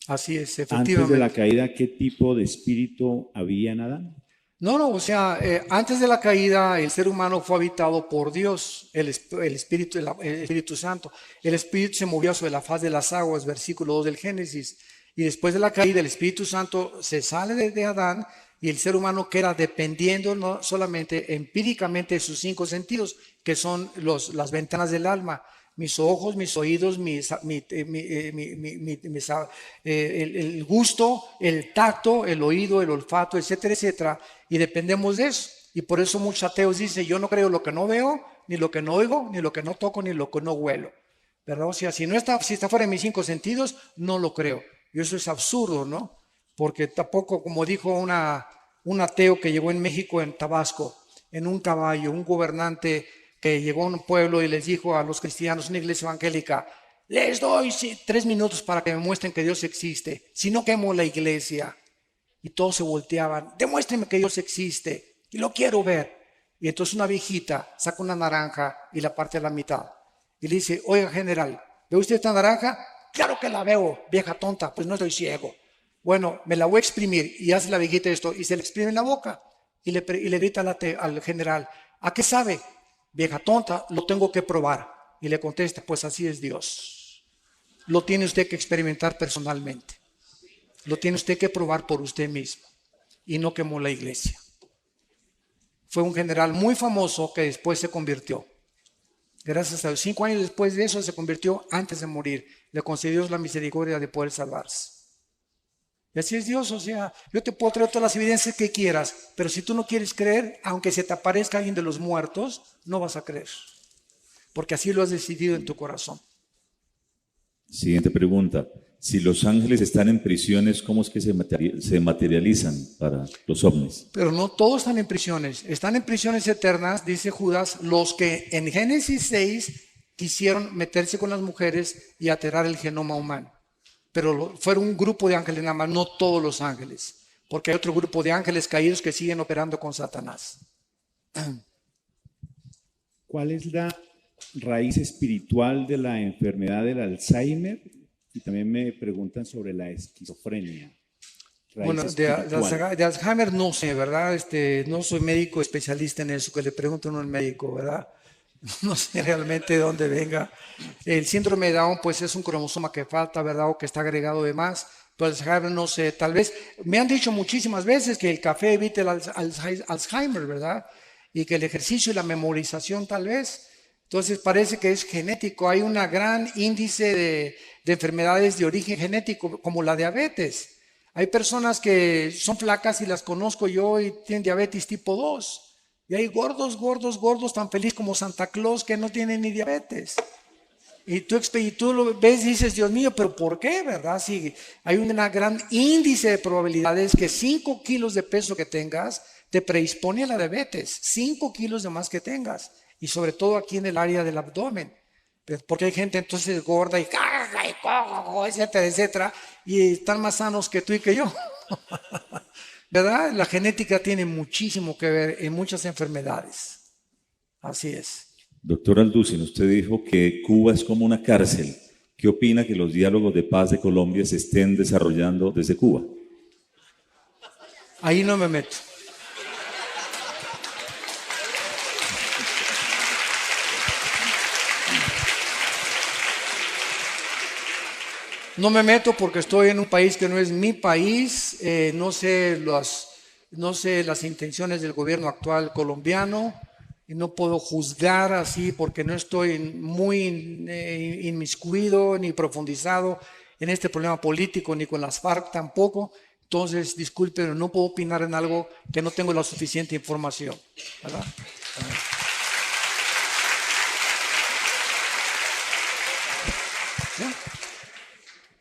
Así es, efectivamente. Antes de la caída, ¿qué tipo de espíritu había en Adán? No, o sea, antes de la caída el ser humano fue habitado por Dios, el Espíritu Santo. El Espíritu se movió sobre la faz de las aguas, versículo 2 del Génesis. Y después de la caída el Espíritu Santo se sale de Adán y el ser humano queda dependiendo no solamente empíricamente de sus 5 sentidos, que son las ventanas del alma. Mis ojos, mis oídos, el gusto, el tacto, el oído, el olfato, etcétera, etcétera. Y dependemos de eso. Y por eso muchos ateos dicen, yo no creo lo que no veo, ni lo que no oigo, ni lo que no toco, ni lo que no huelo. ¿Verdad? O sea, si está fuera de mis 5 sentidos, no lo creo. Y eso es absurdo, ¿no? Porque tampoco, como dijo un ateo que llegó en México, en Tabasco, en un caballo, un gobernante que llegó a un pueblo y les dijo a los cristianos, una iglesia evangélica, les doy 3 minutos para que me muestren que Dios existe, si no quemo la iglesia. Y todos se volteaban, demuéstrenme que Dios existe, y lo quiero ver. Y entonces una viejita saca una naranja y la parte a la mitad. Y le dice, oiga general, ¿ve usted esta naranja? Claro que la veo, vieja tonta, pues no estoy ciego. Bueno, me la voy a exprimir. Y hace la viejita esto, y se le exprime en la boca. Y le grita al general, ¿a qué sabe? Vieja tonta, lo tengo que probar. Y le contesta, pues así es Dios. Lo tiene usted que experimentar personalmente. Lo tiene usted que probar por usted mismo. Y no quemó la iglesia. Fue un general muy famoso que después se convirtió. Gracias a Dios. 5 años después de eso se convirtió antes de morir. Le concedió la misericordia de poder salvarse. Y así es Dios, o sea, yo te puedo traer todas las evidencias que quieras, pero si tú no quieres creer, aunque se te aparezca alguien de los muertos, no vas a creer, porque así lo has decidido en tu corazón. Siguiente pregunta. Si los ángeles están en prisiones, ¿cómo es que se materializan para los ovnis? Pero no todos están en prisiones eternas, dice Judas, los que en Génesis 6 quisieron meterse con las mujeres y alterar el genoma humano. Pero fueron un grupo de ángeles nada más, no todos los ángeles, porque hay otro grupo de ángeles caídos que siguen operando con Satanás. ¿Cuál es la raíz espiritual de la enfermedad del Alzheimer? Y también me preguntan sobre la esquizofrenia. Bueno, espiritual. de Alzheimer no sé, ¿verdad? No soy médico especialista en eso, que le pregunto a un médico, ¿verdad? No sé realmente de dónde venga. El síndrome de Down, pues es un cromosoma que falta, ¿verdad? O que está agregado de más. Pero Alzheimer no sé, tal vez, me han dicho muchísimas veces que el café evita el Alzheimer, ¿verdad? Y que el ejercicio y la memorización tal vez. Entonces parece que es genético. Hay un gran índice de enfermedades de origen genético, como la diabetes. Hay personas que son flacas y las conozco yo y tienen diabetes tipo 2. Y hay gordos, gordos, gordos, tan feliz como Santa Claus que no tienen ni diabetes. Y tú lo ves y dices, Dios mío, pero ¿por qué, verdad? Si hay un gran índice de probabilidades que 5 kilos de peso que tengas te predispone a la diabetes, 5 kilos de más que tengas, y sobre todo aquí en el área del abdomen. Porque hay gente entonces gorda y carga y cojo, etcétera, etcétera, y están más sanos que tú y que yo. ¿Verdad? La genética tiene muchísimo que ver en muchas enfermedades. Así es. Doctor Alducin, usted dijo que Cuba es como una cárcel. ¿Qué opina que los diálogos de paz de Colombia se estén desarrollando desde Cuba? Ahí no me meto. No me meto porque estoy en un país que no es mi país, no sé las intenciones del gobierno actual colombiano y no puedo juzgar así porque no estoy muy inmiscuido ni profundizado en este problema político ni con las FARC tampoco. Entonces, disculpen, no puedo opinar en algo que no tengo la suficiente información, ¿verdad?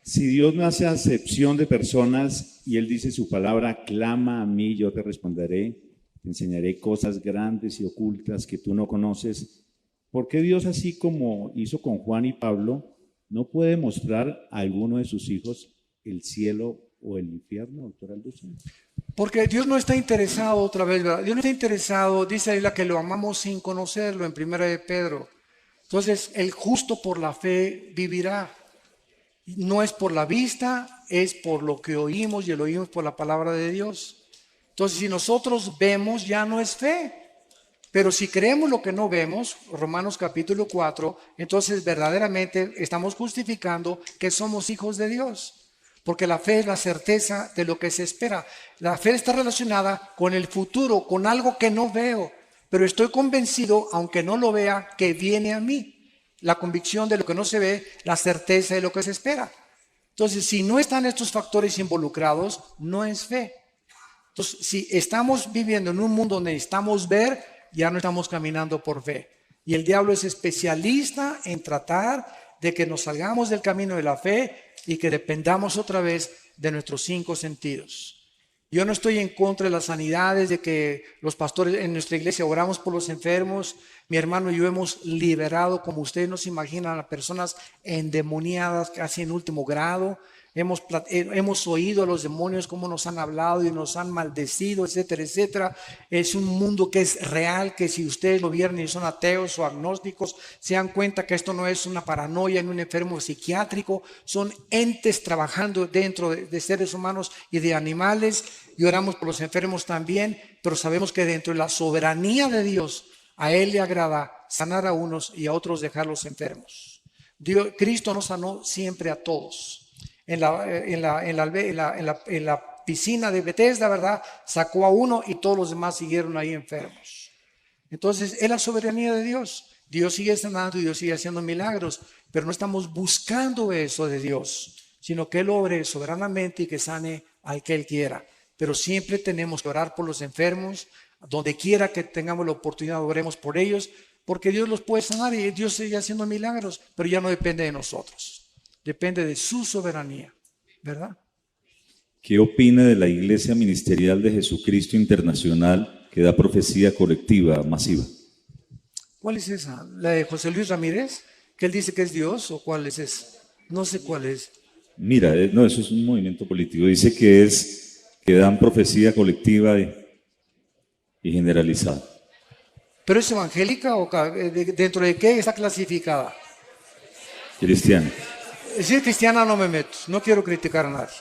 Si Dios no hace acepción de personas y Él dice su palabra, clama a mí, yo te responderé, te enseñaré cosas grandes y ocultas que tú no conoces. ¿Por qué Dios, así como hizo con Juan y Pablo, no puede mostrar a alguno de sus hijos el cielo o el infierno, doctor Alducin? Porque Dios no está interesado otra vez, ¿verdad? Dios no está interesado, dice ahí la que lo amamos sin conocerlo en 1 de Pedro. Entonces, el justo por la fe vivirá. No es por la vista, es por lo que oímos y lo oímos por la palabra de Dios. Entonces, si nosotros vemos, ya no es fe. Pero si creemos lo que no vemos, Romanos capítulo 4, entonces verdaderamente estamos justificando que somos hijos de Dios. Porque la fe es la certeza de lo que se espera. La fe está relacionada con el futuro, con algo que no veo. Pero estoy convencido, aunque no lo vea, que viene a mí. La convicción de lo que no se ve, la certeza de lo que se espera. Entonces, si no están estos factores involucrados, no es fe. Entonces, si estamos viviendo en un mundo donde necesitamos ver, ya no estamos caminando por fe. Y el diablo es especialista en tratar de que nos salgamos del camino de la fe y que dependamos otra vez de nuestros 5 sentidos. Yo no estoy en contra de las sanidades, de que los pastores en nuestra iglesia oramos por los enfermos. Mi hermano y yo hemos liberado, como ustedes no se imaginan, a personas endemoniadas casi en último grado. Hemos oído a los demonios cómo nos han hablado y nos han maldecido, etcétera, etcétera. Es un mundo que es real, que si ustedes lo vieron y son ateos o agnósticos, se dan cuenta que esto no es una paranoia ni un enfermo psiquiátrico, son entes trabajando dentro de seres humanos y de animales, y oramos por los enfermos también, pero sabemos que dentro de la soberanía de Dios, a Él le agrada sanar a unos y a otros dejarlos enfermos. Cristo nos sanó siempre a todos. En la piscina de Bethesda, ¿verdad? Sacó a uno y todos los demás siguieron ahí enfermos. Entonces, es la soberanía de Dios. Dios sigue sanando y Dios sigue haciendo milagros, pero no estamos buscando eso de Dios, sino que Él obre soberanamente y que sane al que Él quiera. Pero siempre tenemos que orar por los enfermos, donde quiera que tengamos la oportunidad, oremos por ellos, porque Dios los puede sanar y Dios sigue haciendo milagros, pero ya no depende de nosotros. Depende de su soberanía, ¿verdad? ¿Qué opina de la Iglesia Ministerial de Jesucristo Internacional que da profecía colectiva masiva? ¿Cuál es esa? ¿La de José Luis Ramírez? ¿Que él dice que es Dios? ¿O cuál es esa? No sé cuál es. Mira, no, eso es un movimiento político. Dice que dan profecía colectiva y generalizada. ¿Pero es evangélica o dentro de qué está clasificada? Cristiana. Si es cristiana no me meto, no quiero criticar a nadie.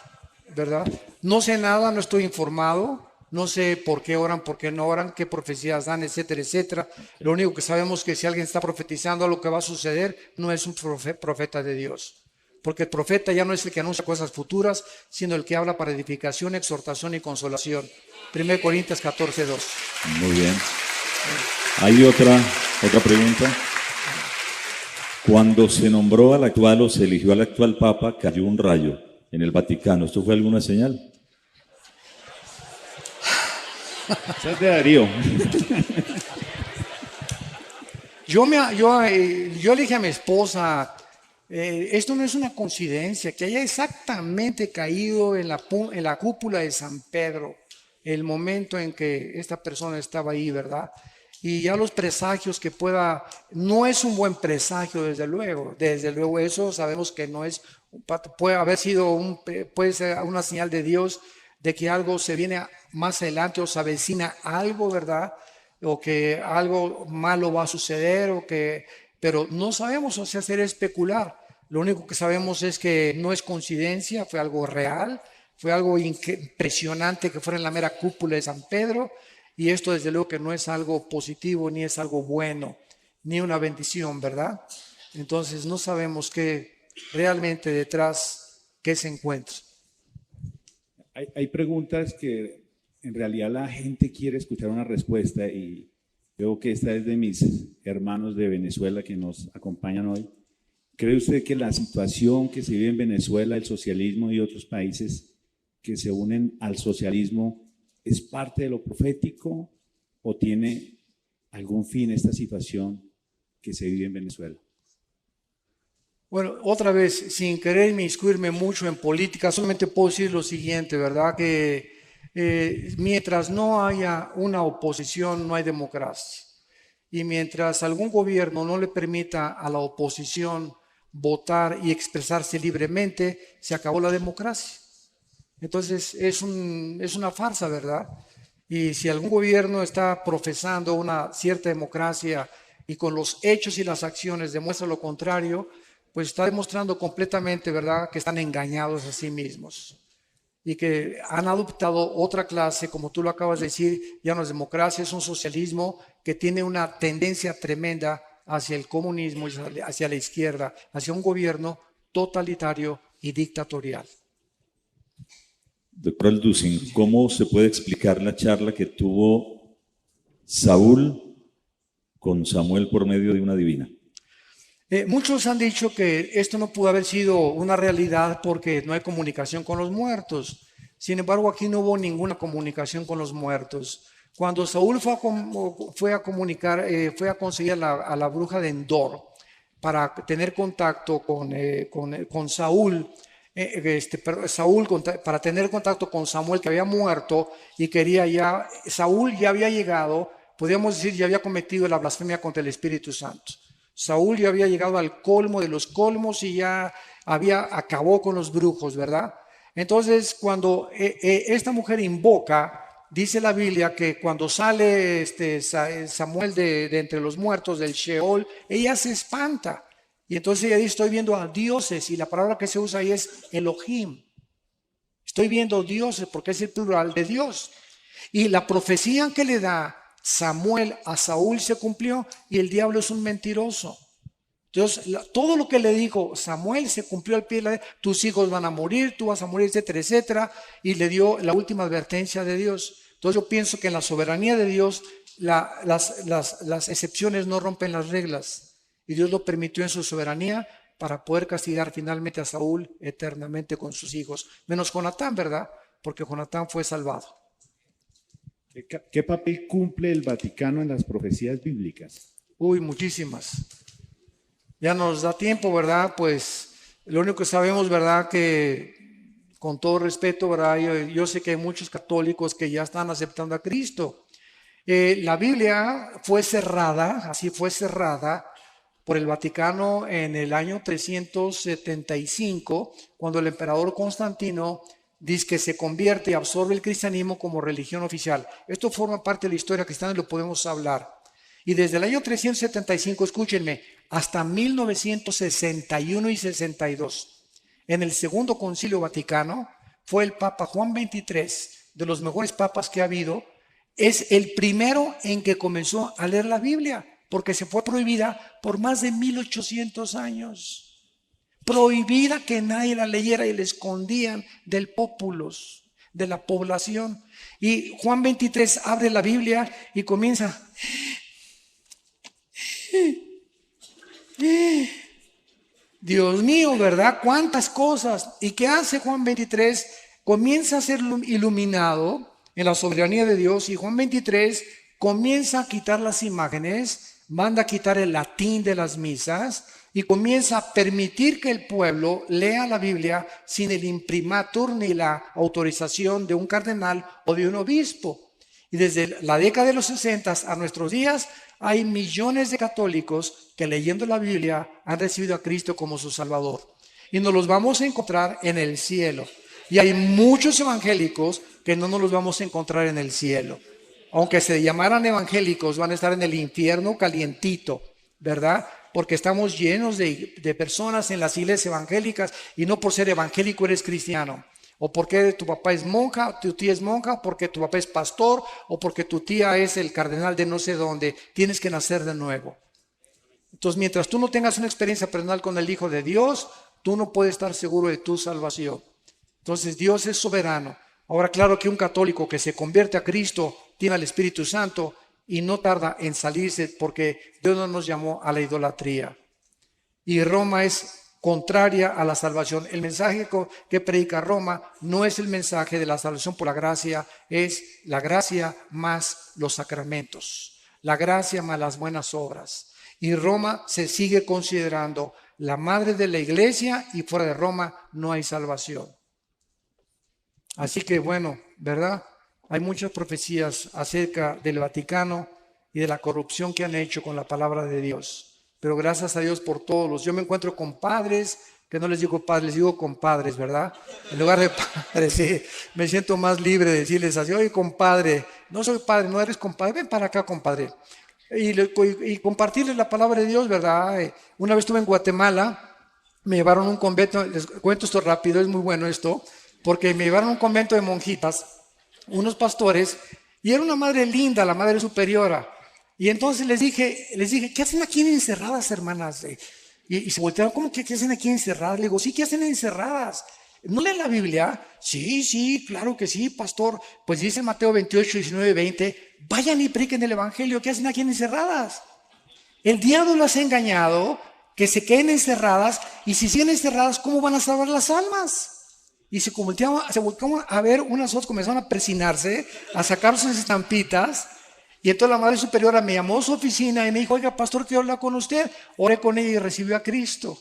¿verdad? No sé nada, no estoy informado, no sé por qué oran, por qué no oran, qué profecías dan, etcétera, etcétera. Lo único que sabemos es que si alguien está profetizando lo que va a suceder, no es un profeta de Dios. Porque el profeta ya no es el que anuncia cosas futuras, sino el que habla para edificación, exhortación y consolación. 1 Corintios 14:2. Muy bien. Hay otra pregunta. Cuando se nombró al actual o se eligió al actual Papa, cayó un rayo en el Vaticano. ¿Esto fue alguna señal? Esa es de Darío. Yo le dije a mi esposa, esto no es una coincidencia, que haya exactamente caído en la cúpula de San Pedro, el momento en que esta persona estaba ahí, ¿verdad? Y ya los presagios que no es un buen presagio, desde luego eso sabemos que no es, puede ser una señal de Dios de que algo se viene más adelante o se avecina algo, ¿verdad? O que algo malo va a suceder, pero no sabemos, o sea, hacer especular. Lo único que sabemos es que no es coincidencia, fue algo real, fue algo impresionante que fuera en la mera cúpula de San Pedro, y esto desde luego que no es algo positivo, ni es algo bueno, ni una bendición, ¿verdad? Entonces no sabemos qué realmente detrás, qué se encuentra. Hay preguntas que en realidad la gente quiere escuchar una respuesta y veo que esta es de mis hermanos de Venezuela que nos acompañan hoy. ¿Cree usted que la situación que se vive en Venezuela, el socialismo y otros países que se unen al socialismo es parte de lo profético o tiene algún fin esta situación que se vive en Venezuela? Bueno, otra vez, sin querer inmiscuirme mucho en política, solamente puedo decir lo siguiente, ¿verdad? Que mientras no haya una oposición, no hay democracia. Y mientras algún gobierno no le permita a la oposición votar y expresarse libremente, se acabó la democracia. Entonces es una farsa, ¿verdad? Y si algún gobierno está profesando una cierta democracia y con los hechos y las acciones demuestra lo contrario, pues está demostrando completamente, ¿verdad?, que están engañados a sí mismos y que han adoptado otra clase, como tú lo acabas de decir, ya no es democracia, es un socialismo que tiene una tendencia tremenda hacia el comunismo, hacia la izquierda, hacia un gobierno totalitario y dictatorial. Doctor Alducin, ¿cómo se puede explicar la charla que tuvo Saúl con Samuel por medio de una divina? Muchos han dicho que esto no pudo haber sido una realidad porque no hay comunicación con los muertos. Sin embargo, aquí no hubo ninguna comunicación con los muertos. Cuando Saúl fue a conseguir a la bruja de Endor para tener contacto con Saúl, para tener contacto con Samuel que había muerto y Saúl ya había llegado, podríamos decir, ya había cometido la blasfemia contra el Espíritu Santo. Saúl ya había llegado al colmo de los colmos y ya acabó con los brujos, ¿verdad? Entonces, cuando esta mujer invoca, dice la Biblia que cuando sale Samuel de entre los muertos del Sheol, ella se espanta. Y entonces ella dice, estoy viendo a dioses, y la palabra que se usa ahí es Elohim. Estoy viendo dioses porque es el plural de Dios. Y la profecía que le da Samuel a Saúl se cumplió y el diablo es un mentiroso. Entonces, todo lo que le dijo Samuel se cumplió al pie de la tus hijos van a morir, tú vas a morir, etcétera, etcétera, y le dio la última advertencia de Dios. Entonces yo pienso que en la soberanía de Dios las excepciones no rompen las reglas y Dios lo permitió en su soberanía para poder castigar finalmente a Saúl eternamente con sus hijos, menos Jonatán, ¿verdad? Porque Jonatán fue salvado. ¿Qué papel cumple el Vaticano en las profecías bíblicas? Uy, muchísimas. Ya nos da tiempo, ¿verdad? Pues lo único que sabemos, ¿verdad? Que con todo respeto, ¿verdad? Yo sé que hay muchos católicos que ya están aceptando a Cristo. La Biblia fue cerrada, así fue cerrada por el Vaticano en el año 375, cuando el emperador Constantino dice que se convierte y absorbe el cristianismo como religión oficial. Esto forma parte de la historia cristiana y lo podemos hablar. Y desde el año 375, escúchenme, hasta 1961 y 62, en el Segundo Concilio Vaticano, fue el Papa Juan XXIII, de los mejores papas que ha habido. Es el primero en que comenzó a leer la Biblia, porque se fue prohibida por más de 1800 años. Prohibida, que nadie la leyera, y la escondían del populus, de la población. Y Juan 23 abre la Biblia y comienza. Dios mío, ¿verdad? ¿Cuántas cosas? ¿Y qué hace Juan 23? Comienza a ser iluminado en la soberanía de Dios, y Juan 23 comienza a quitar las imágenes, manda a quitar el latín de las misas y comienza a permitir que el pueblo lea la Biblia sin el imprimatur ni la autorización de un cardenal o de un obispo. Y desde la década de los 60 a nuestros días hay millones de católicos que, leyendo la Biblia, han recibido a Cristo como su Salvador. Y nos los vamos a encontrar en el cielo. Y hay muchos evangélicos que no nos los vamos a encontrar en el cielo. Aunque se llamaran evangélicos, van a estar en el infierno calientito, ¿verdad? Porque estamos llenos de personas en las iglesias evangélicas, y no por ser evangélico eres cristiano. O porque tu papá es monja, tu tía es monja, o porque tu papá es pastor, o porque tu tía es el cardenal de no sé dónde. Tienes que nacer de nuevo. Entonces, mientras tú no tengas una experiencia personal con el Hijo de Dios, tú no puedes estar seguro de tu salvación. Entonces, Dios es soberano. Ahora, claro que un católico que se convierte a Cristo tiene al Espíritu Santo y no tarda en salirse, porque Dios no nos llamó a la idolatría. Y Roma es contraria a la salvación. El mensaje que predica Roma no es el mensaje de la salvación por la gracia, es la gracia más los sacramentos, la gracia más las buenas obras. Y Roma se sigue considerando la madre de la iglesia, y fuera de Roma no hay salvación. Así que bueno, ¿verdad? Hay muchas profecías acerca del Vaticano y de la corrupción que han hecho con la palabra de Dios. Pero gracias a Dios por todos. Yo me encuentro con padres, que no les digo padres, les digo compadres, ¿verdad? En lugar de padres, sí, me siento más libre de decirles así: oye, compadre, no soy padre, no eres compadre, ven para acá, compadre. Y compartirles la palabra de Dios, ¿verdad? Una vez estuve en Guatemala, me llevaron a un convento, les cuento esto rápido, es muy bueno esto, porque me llevaron a un convento de monjitas, unos pastores, y era una madre linda, la madre superiora. Y entonces les dije, ¿qué hacen aquí encerradas, hermanas? Y se voltearon, ¿cómo que qué hacen aquí encerradas? Le digo, sí, ¿qué hacen encerradas? ¿No leen la Biblia? Sí, claro que sí, pastor. Pues dice Mateo 28, 19, 20, vayan y prediquen el Evangelio. ¿Qué hacen aquí encerradas? El diablo las ha engañado, que se queden encerradas, y si siguen encerradas, ¿cómo van a salvar las almas? Y se volteaban a ver, unas otras comenzaron a persinarse, a sacar sus estampitas. Y entonces la madre superiora me llamó a su oficina y me dijo: oiga, pastor, quiero hablar con usted. Oré con ella y recibió a Cristo.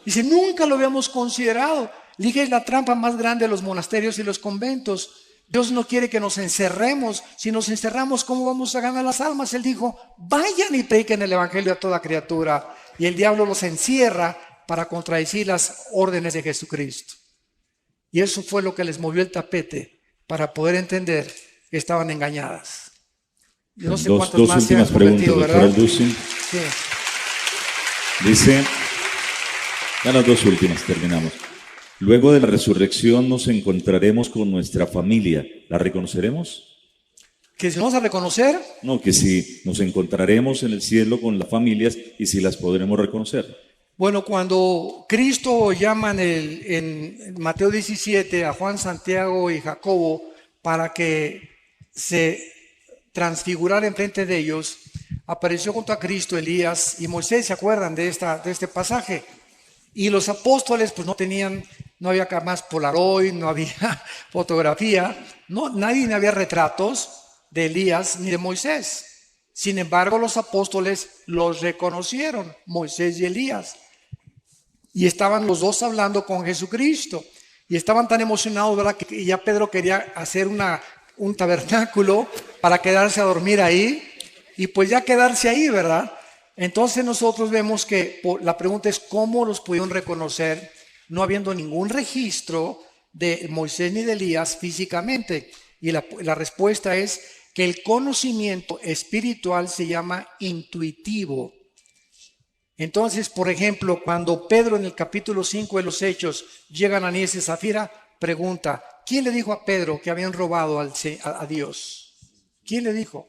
Dice, nunca lo habíamos considerado. Le dije, es la trampa más grande de los monasterios y los conventos. Dios no quiere que nos encerremos. Si nos encerramos, ¿cómo vamos a ganar las almas? Él dijo, vayan y prediquen el Evangelio a toda criatura. Y el diablo los encierra para contradecir las órdenes de Jesucristo. Y eso fue lo que les movió el tapete para poder entender que estaban engañadas. Yo no sé cuántas dos más últimas se han cometido, preguntas, ¿verdad? doctor Alducin. Sí. Dice, ya las dos últimas, terminamos. Luego de la resurrección nos encontraremos con nuestra familia. ¿La reconoceremos? ¿Que si vamos a reconocer? No, que si nos encontraremos en el cielo con las familias y si las podremos reconocer. Bueno, cuando Cristo llama en Mateo 17 a Juan, Santiago y Jacobo para que se transfigurara enfrente de ellos, apareció junto a Cristo Elías y Moisés. ¿Se acuerdan de este pasaje? Y los apóstoles pues no había más Polaroid, no había fotografía, nadie había retratos de Elías ni de Moisés. Sin embargo, los apóstoles los reconocieron, Moisés y Elías. Y estaban los dos hablando con Jesucristo. Y estaban tan emocionados, ¿verdad?, que ya Pedro quería hacer un tabernáculo para quedarse a dormir ahí. Y pues ya quedarse ahí, ¿verdad? Entonces nosotros vemos que la pregunta es ¿cómo los pudieron reconocer no habiendo ningún registro de Moisés ni de Elías físicamente? Y la respuesta es que el conocimiento espiritual se llama intuitivo. Entonces, por ejemplo, cuando Pedro en el capítulo 5 de los Hechos llega a Ananías y Zafira, pregunta, ¿quién le dijo a Pedro que habían robado a Dios? ¿Quién le dijo?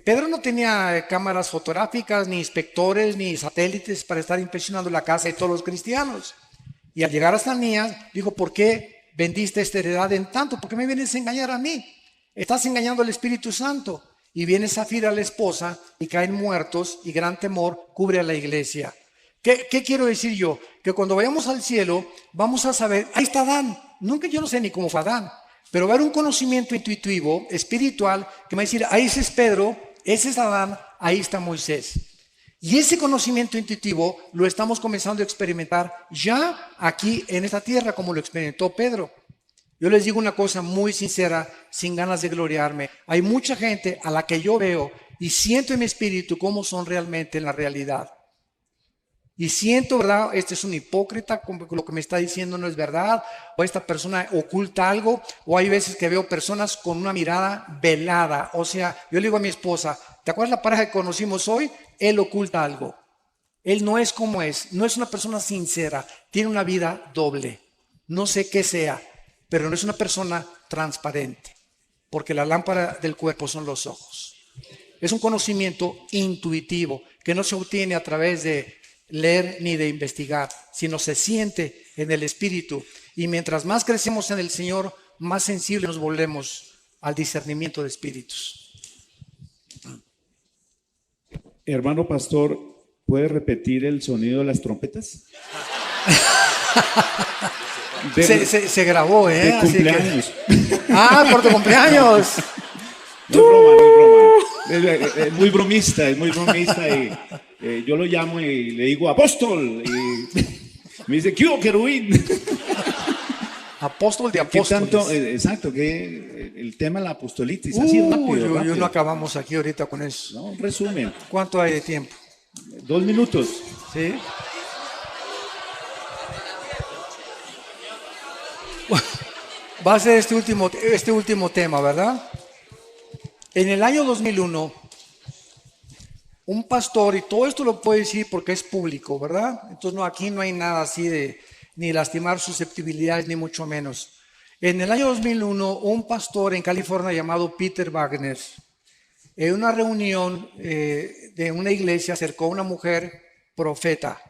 Pedro no tenía cámaras fotográficas, ni inspectores, ni satélites para estar inspeccionando la casa de todos los cristianos. Y al llegar a Ananías, dijo, ¿por qué vendiste esta heredad en tanto? ¿Por qué me vienes a engañar a mí? Estás engañando al Espíritu Santo. Y viene Zafira, la esposa, y caen muertos, y gran temor cubre a la iglesia. ¿Qué quiero decir yo? Que cuando vayamos al cielo, vamos a saber, ahí está Adán. Nunca, yo no sé ni cómo fue Adán, pero va a haber un conocimiento intuitivo, espiritual, que me va a decir, ahí ese es Pedro, ese es Adán, ahí está Moisés. Y ese conocimiento intuitivo lo estamos comenzando a experimentar ya aquí en esta tierra, como lo experimentó Pedro. Yo les digo una cosa muy sincera, sin ganas de gloriarme. Hay mucha gente a la que yo veo y siento en mi espíritu cómo son realmente en la realidad. Y siento, ¿verdad? Este es un hipócrita, lo que me está diciendo no es verdad, o esta persona oculta algo, o hay veces que veo personas con una mirada velada. O sea, yo le digo a mi esposa, ¿te acuerdas la pareja que conocimos hoy? Él oculta algo. Él no es como es, no es una persona sincera, tiene una vida doble. No sé qué sea, pero no es una persona transparente, porque la lámpara del cuerpo son los ojos. Es un conocimiento intuitivo que no se obtiene a través de leer ni de investigar, sino se siente en el espíritu. Y mientras más crecemos en el Señor, más sensibles nos volvemos al discernimiento de espíritus. Hermano pastor, ¿puede repetir el sonido de las trompetas? Se grabó, ¿eh? De cumpleaños. Por tu cumpleaños. No es broma, no es broma. Es muy bromista, y yo lo llamo y le digo apóstol y me dice ¿qué hubo, querubín? Apóstol de ¿Qué apóstoles. tanto? Exacto, que el tema de la apostolitis, así rápido. Yo no acabamos aquí ahorita con eso. No, un resumen. ¿Cuánto hay de tiempo? 2 minutos. ¿Sí? Va a ser este último tema, ¿verdad? En el año 2001, un pastor, y todo esto lo puedo decir porque es público, ¿verdad? Entonces aquí no hay nada así de ni lastimar susceptibilidades, ni mucho menos. En el año 2001, un pastor en California llamado Peter Wagner, en una reunión de una iglesia, acercó a una mujer profeta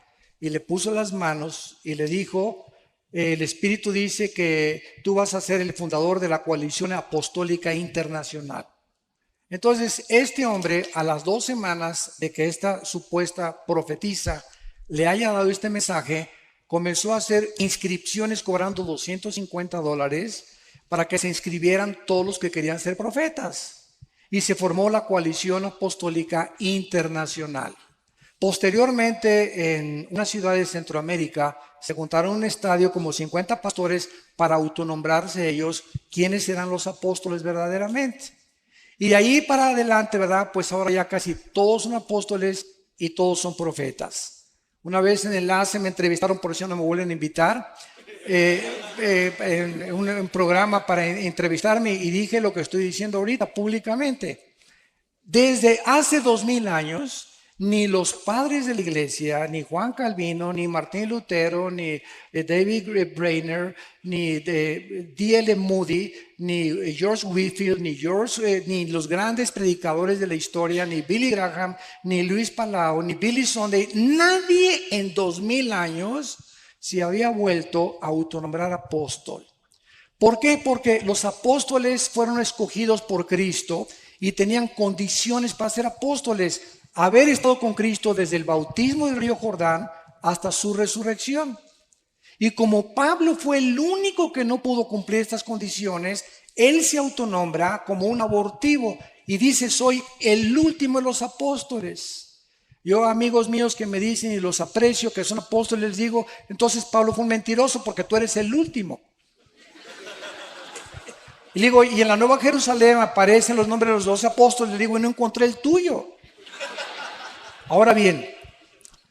y le puso las manos y le dijo, el Espíritu dice que tú vas a ser el fundador de la Coalición Apostólica Internacional. Entonces, este hombre, a las 2 semanas de que esta supuesta profetisa le haya dado este mensaje, comenzó a hacer inscripciones cobrando $250 para que se inscribieran todos los que querían ser profetas. Y se formó la Coalición Apostólica Internacional. Posteriormente, en una ciudad de Centroamérica, se juntaron en un estadio como 50 pastores para autonombrarse ellos quiénes eran los apóstoles verdaderamente. Y de ahí para adelante, ¿verdad? Pues ahora ya casi todos son apóstoles y todos son profetas. Una vez en Enlace me entrevistaron, por eso no me vuelven a invitar, en un programa para entrevistarme y dije lo que estoy diciendo ahorita públicamente. Desde hace 2000 años, ni los padres de la iglesia, ni Juan Calvino, ni Martín Lutero, ni David Brainerd, ni D.L. Moody, ni George Whitefield, ni los grandes predicadores de la historia, ni Billy Graham, ni Luis Palau, ni Billy Sunday, nadie en 2000 años se había vuelto a autonombrar apóstol. ¿Por qué? Porque los apóstoles fueron escogidos por Cristo y tenían condiciones para ser apóstoles. Haber estado con Cristo desde el bautismo del río Jordán hasta su resurrección. Y como Pablo fue el único que no pudo cumplir estas condiciones, él se autonombra como un abortivo y dice, soy el último de los apóstoles. Yo, amigos míos que me dicen y los aprecio que son apóstoles, les digo, entonces Pablo fue un mentiroso porque tú eres el último. Y digo, y en la Nueva Jerusalén aparecen los nombres de los 12 apóstoles, le digo, y no encontré el tuyo. Ahora bien,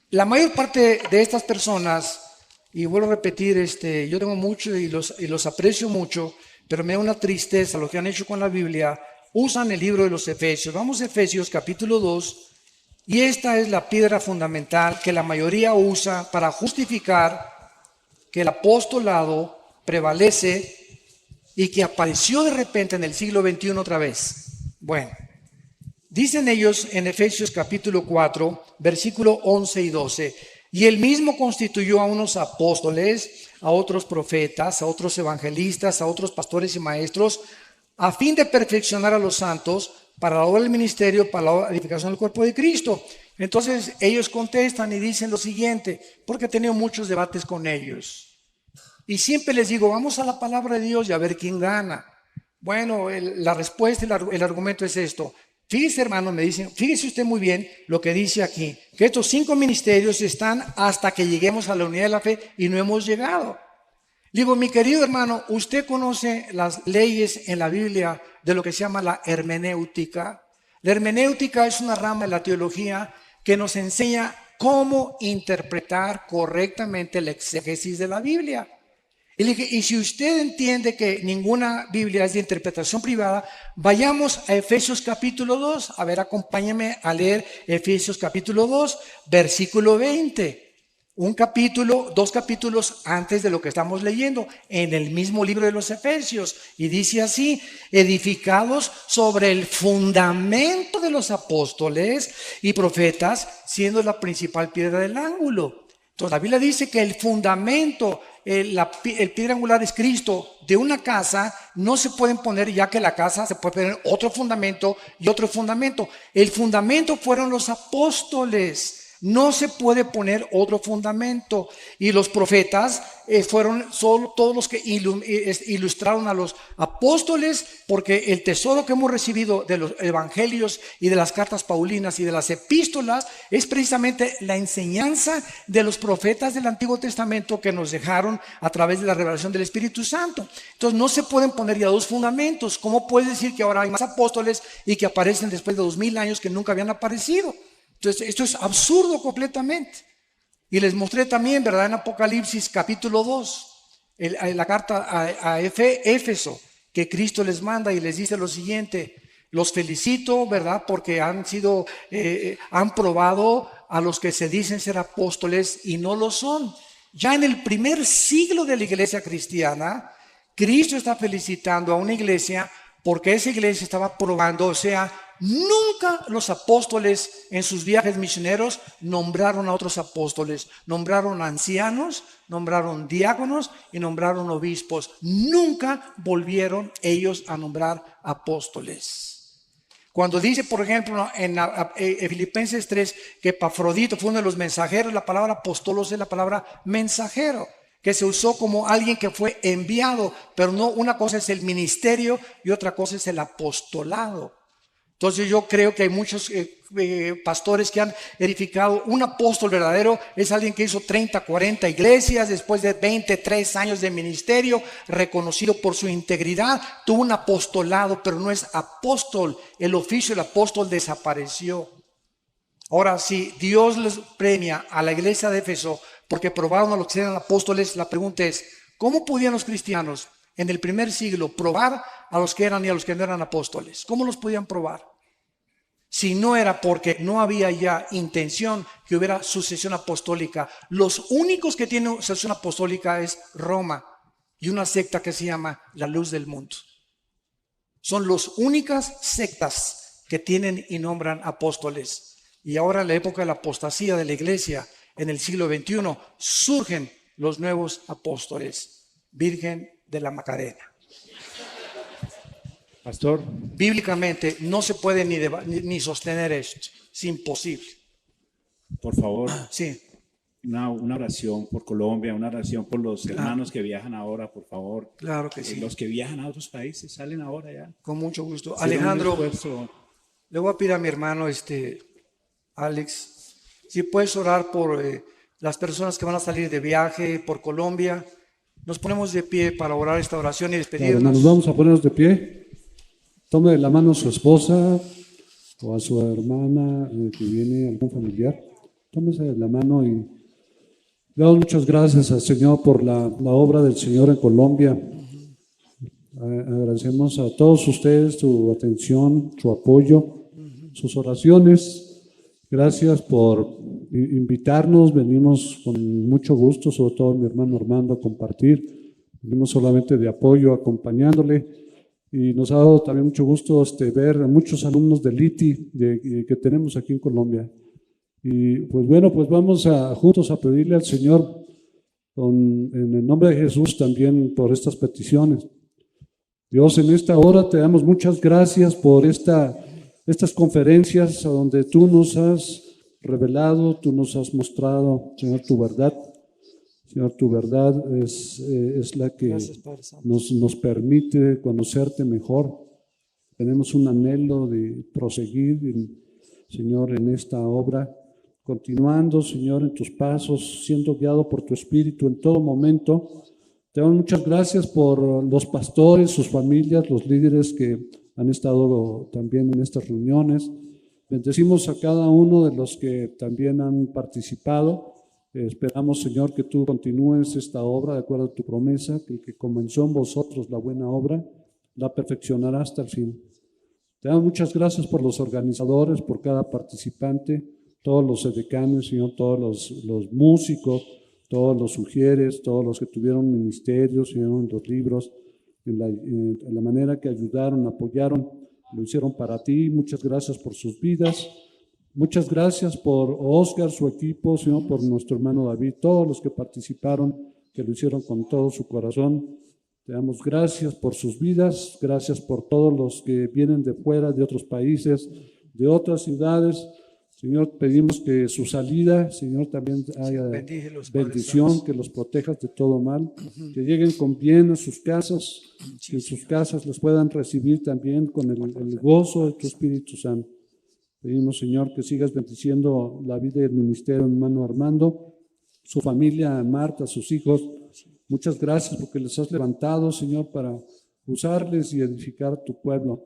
la mayor parte de estas personas, y vuelvo a repetir, yo tengo mucho y los aprecio mucho, pero me da una tristeza lo que han hecho con la Biblia, usan el libro de los Efesios. Vamos a Efesios capítulo 2 Y esta es la piedra fundamental que la mayoría usa para justificar que el apostolado prevalece y que apareció de repente en el siglo XXI otra vez. Bueno, dicen ellos en Efesios capítulo 4, versículo 11 y 12, y él mismo constituyó a unos apóstoles, a otros profetas, a otros evangelistas, a otros pastores y maestros, a fin de perfeccionar a los santos para la obra del ministerio, para la edificación del cuerpo de Cristo. Entonces ellos contestan y dicen lo siguiente, porque he tenido muchos debates con ellos. Y siempre les digo, vamos a la palabra de Dios y a ver quién gana. Bueno, la respuesta, el argumento es esto. Fíjese, hermano, me dicen, fíjese usted muy bien lo que dice aquí, que estos 5 ministerios están hasta que lleguemos a la unidad de la fe y no hemos llegado. Digo, mi querido hermano, usted conoce las leyes en la Biblia de lo que se llama la hermenéutica. La hermenéutica es una rama de la teología que nos enseña cómo interpretar correctamente la exégesis de la Biblia. Y le dije, y si usted entiende que ninguna Biblia es de interpretación privada, vayamos a Efesios capítulo 2. A ver, acompáñame a leer Efesios capítulo 2, versículo 20. Un capítulo, 2 capítulos antes de lo que estamos leyendo, en el mismo libro de los Efesios. Y dice así, edificados sobre el fundamento de los apóstoles y profetas, siendo la principal piedra del ángulo. Entonces la Biblia dice que el fundamento, el piedra angular es Cristo. De una casa no se pueden poner, ya que la casa se puede poner otro fundamento y otro fundamento. El fundamento fueron los apóstoles. No se puede poner otro fundamento. Y los profetas fueron solo todos los que ilustraron a los apóstoles, porque el tesoro que hemos recibido de los evangelios y de las cartas paulinas y de las epístolas es precisamente la enseñanza de los profetas del Antiguo Testamento que nos dejaron a través de la revelación del Espíritu Santo. Entonces no se pueden poner ya 2 fundamentos. ¿Cómo puedes decir que ahora hay más apóstoles y que aparecen después de 2000 años que nunca habían aparecido? Entonces, esto es absurdo completamente. Y les mostré también, ¿verdad? En Apocalipsis capítulo 2, la carta a Éfeso, que Cristo les manda y les dice lo siguiente: los felicito, ¿verdad? Porque han probado a los que se dicen ser apóstoles y no lo son. Ya en el primer siglo de la iglesia cristiana, Cristo está felicitando a una iglesia porque esa iglesia estaba probando, o sea, nunca los apóstoles en sus viajes misioneros nombraron a otros apóstoles. Nombraron ancianos, nombraron diáconos y nombraron obispos. Nunca volvieron ellos a nombrar apóstoles. Cuando dice, por ejemplo, en Filipenses 3, que Epafrodito fue uno de los mensajeros, la palabra apostolos es la palabra mensajero, que se usó como alguien que fue enviado, pero no, una cosa es el ministerio y otra cosa es el apostolado. Entonces yo creo que hay muchos pastores que han edificado. Un apóstol verdadero es alguien que hizo 30, 40 iglesias después de 23 años de ministerio, reconocido por su integridad, tuvo un apostolado, pero no es apóstol. El oficio del apóstol desapareció. Ahora, si Dios les premia a la iglesia de Éfeso porque probaron a los que eran apóstoles, la pregunta es, ¿cómo podían los cristianos en el primer siglo probar a los que eran y a los que no eran apóstoles? ¿Cómo los podían probar? Si no era porque no había ya intención que hubiera sucesión apostólica. Los únicos que tienen sucesión apostólica es Roma y una secta que se llama la Luz del Mundo. Son las únicas sectas que tienen y nombran apóstoles. Y ahora en la época de la apostasía de la iglesia, en el siglo XXI, surgen los nuevos apóstoles. Virgen de la Macarena. Pastor, Bíblicamente no se puede ni sostener esto. Es imposible. por favor, Sí, una oración por Colombia, una oración por los hermanos que viajan ahora, por favor. claro que sí. Los que viajan a otros países salen ahora ya. Con mucho gusto. Será un Alejandro, esfuerzo. le voy a pedir a mi hermano, Alex, si puedes orar por las personas que van a salir de viaje, por Colombia. Nos ponemos de pie para orar esta oración y Claro, despedirnos. hermanos, vamos a ponernos de pie. Tome de la mano a su esposa o a su hermana que viene, algún familiar. Tómese de la mano y le damos muchas gracias al Señor por la obra del Señor en Colombia. Agradecemos a todos ustedes su atención, su apoyo, sus oraciones. Gracias por invitarnos. Venimos con mucho gusto, sobre todo mi hermano Armando, a compartir. Venimos solamente de apoyo, acompañándole. Y nos ha dado también mucho gusto ver a muchos alumnos del ITI que tenemos aquí en Colombia. Y pues bueno, pues vamos juntos a pedirle al Señor en el nombre de Jesús también por estas peticiones. Dios, en esta hora te damos muchas gracias por estas conferencias a donde tú nos has revelado, tú nos has mostrado, Señor, tu verdad. Señor, tu verdad es la que nos permite conocerte mejor. Tenemos un anhelo de proseguir, Señor, en esta obra, continuando, Señor, en tus pasos, siendo guiado por tu Espíritu en todo momento. Te damos muchas gracias por los pastores, sus familias, los líderes que han estado también en estas reuniones. Bendecimos a cada uno de los que también han participado. Esperamos, Señor, que tú continúes esta obra de acuerdo a tu promesa, que el que comenzó en vosotros la buena obra, la perfeccionará hasta el fin. Te damos muchas gracias por los organizadores, por cada participante, todos los edecanes, Señor, todos los músicos, todos los sugieres, todos los que tuvieron ministerios, Señor, en los libros, en la manera que ayudaron, apoyaron, lo hicieron para ti. Muchas gracias por sus vidas. Muchas gracias por Oscar, su equipo, Señor, por nuestro hermano David, todos los que participaron, que lo hicieron con todo su corazón. Te damos gracias por sus vidas, gracias por todos los que vienen de fuera, de otros países, de otras ciudades. Señor, pedimos que su salida, Señor, también haya bendición, que los protejas de todo mal, que lleguen con bien a sus casas, que en sus casas los puedan recibir también con el gozo de tu Espíritu Santo. Pedimos, Señor, que sigas bendiciendo la vida y el ministerio de mi hermano Armando, su familia, Marta, sus hijos. Muchas gracias porque les has levantado, Señor, para usarles y edificar tu pueblo.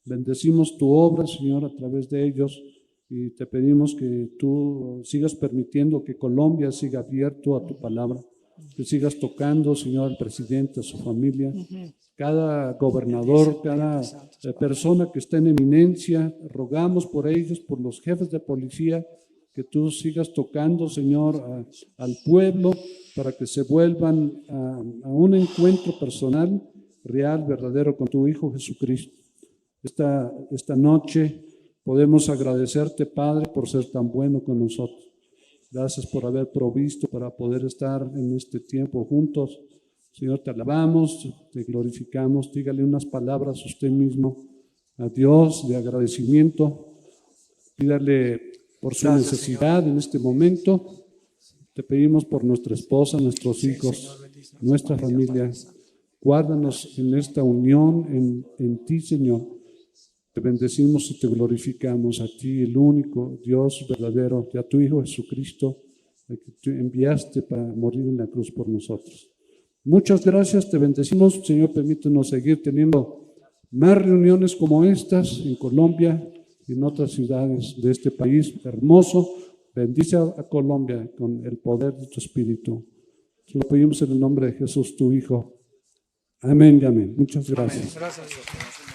Bendecimos tu obra, Señor, a través de ellos. Y te pedimos que tú sigas permitiendo que Colombia siga abierto a tu palabra, que sigas tocando, Señor, al presidente, a su familia, cada gobernador, cada persona que está en eminencia. Rogamos por ellos, por los jefes de policía, que tú sigas tocando, Señor, al pueblo para que se vuelvan a un encuentro personal, real, verdadero con tu Hijo Jesucristo. Esta noche podemos agradecerte, Padre, por ser tan bueno con nosotros. Gracias por haber provisto para poder estar en este tiempo juntos. Señor, te alabamos, te glorificamos. Dígale unas palabras a usted mismo, a Dios, de agradecimiento. Pídale por su necesidad en este momento. Te pedimos por nuestra esposa, nuestros hijos, nuestra familia. Guárdanos en esta unión en ti, Señor. Te bendecimos y te glorificamos a ti, el único Dios verdadero, y a tu Hijo Jesucristo, al que tú enviaste para morir en la cruz por nosotros. Muchas gracias, te bendecimos. Señor, permítenos seguir teniendo más reuniones como estas en Colombia y en otras ciudades de este país hermoso. Bendice a Colombia con el poder de tu Espíritu. Te lo pedimos en el nombre de Jesús, tu Hijo. Amén y amén. Muchas gracias. Amén. Gracias, Dios.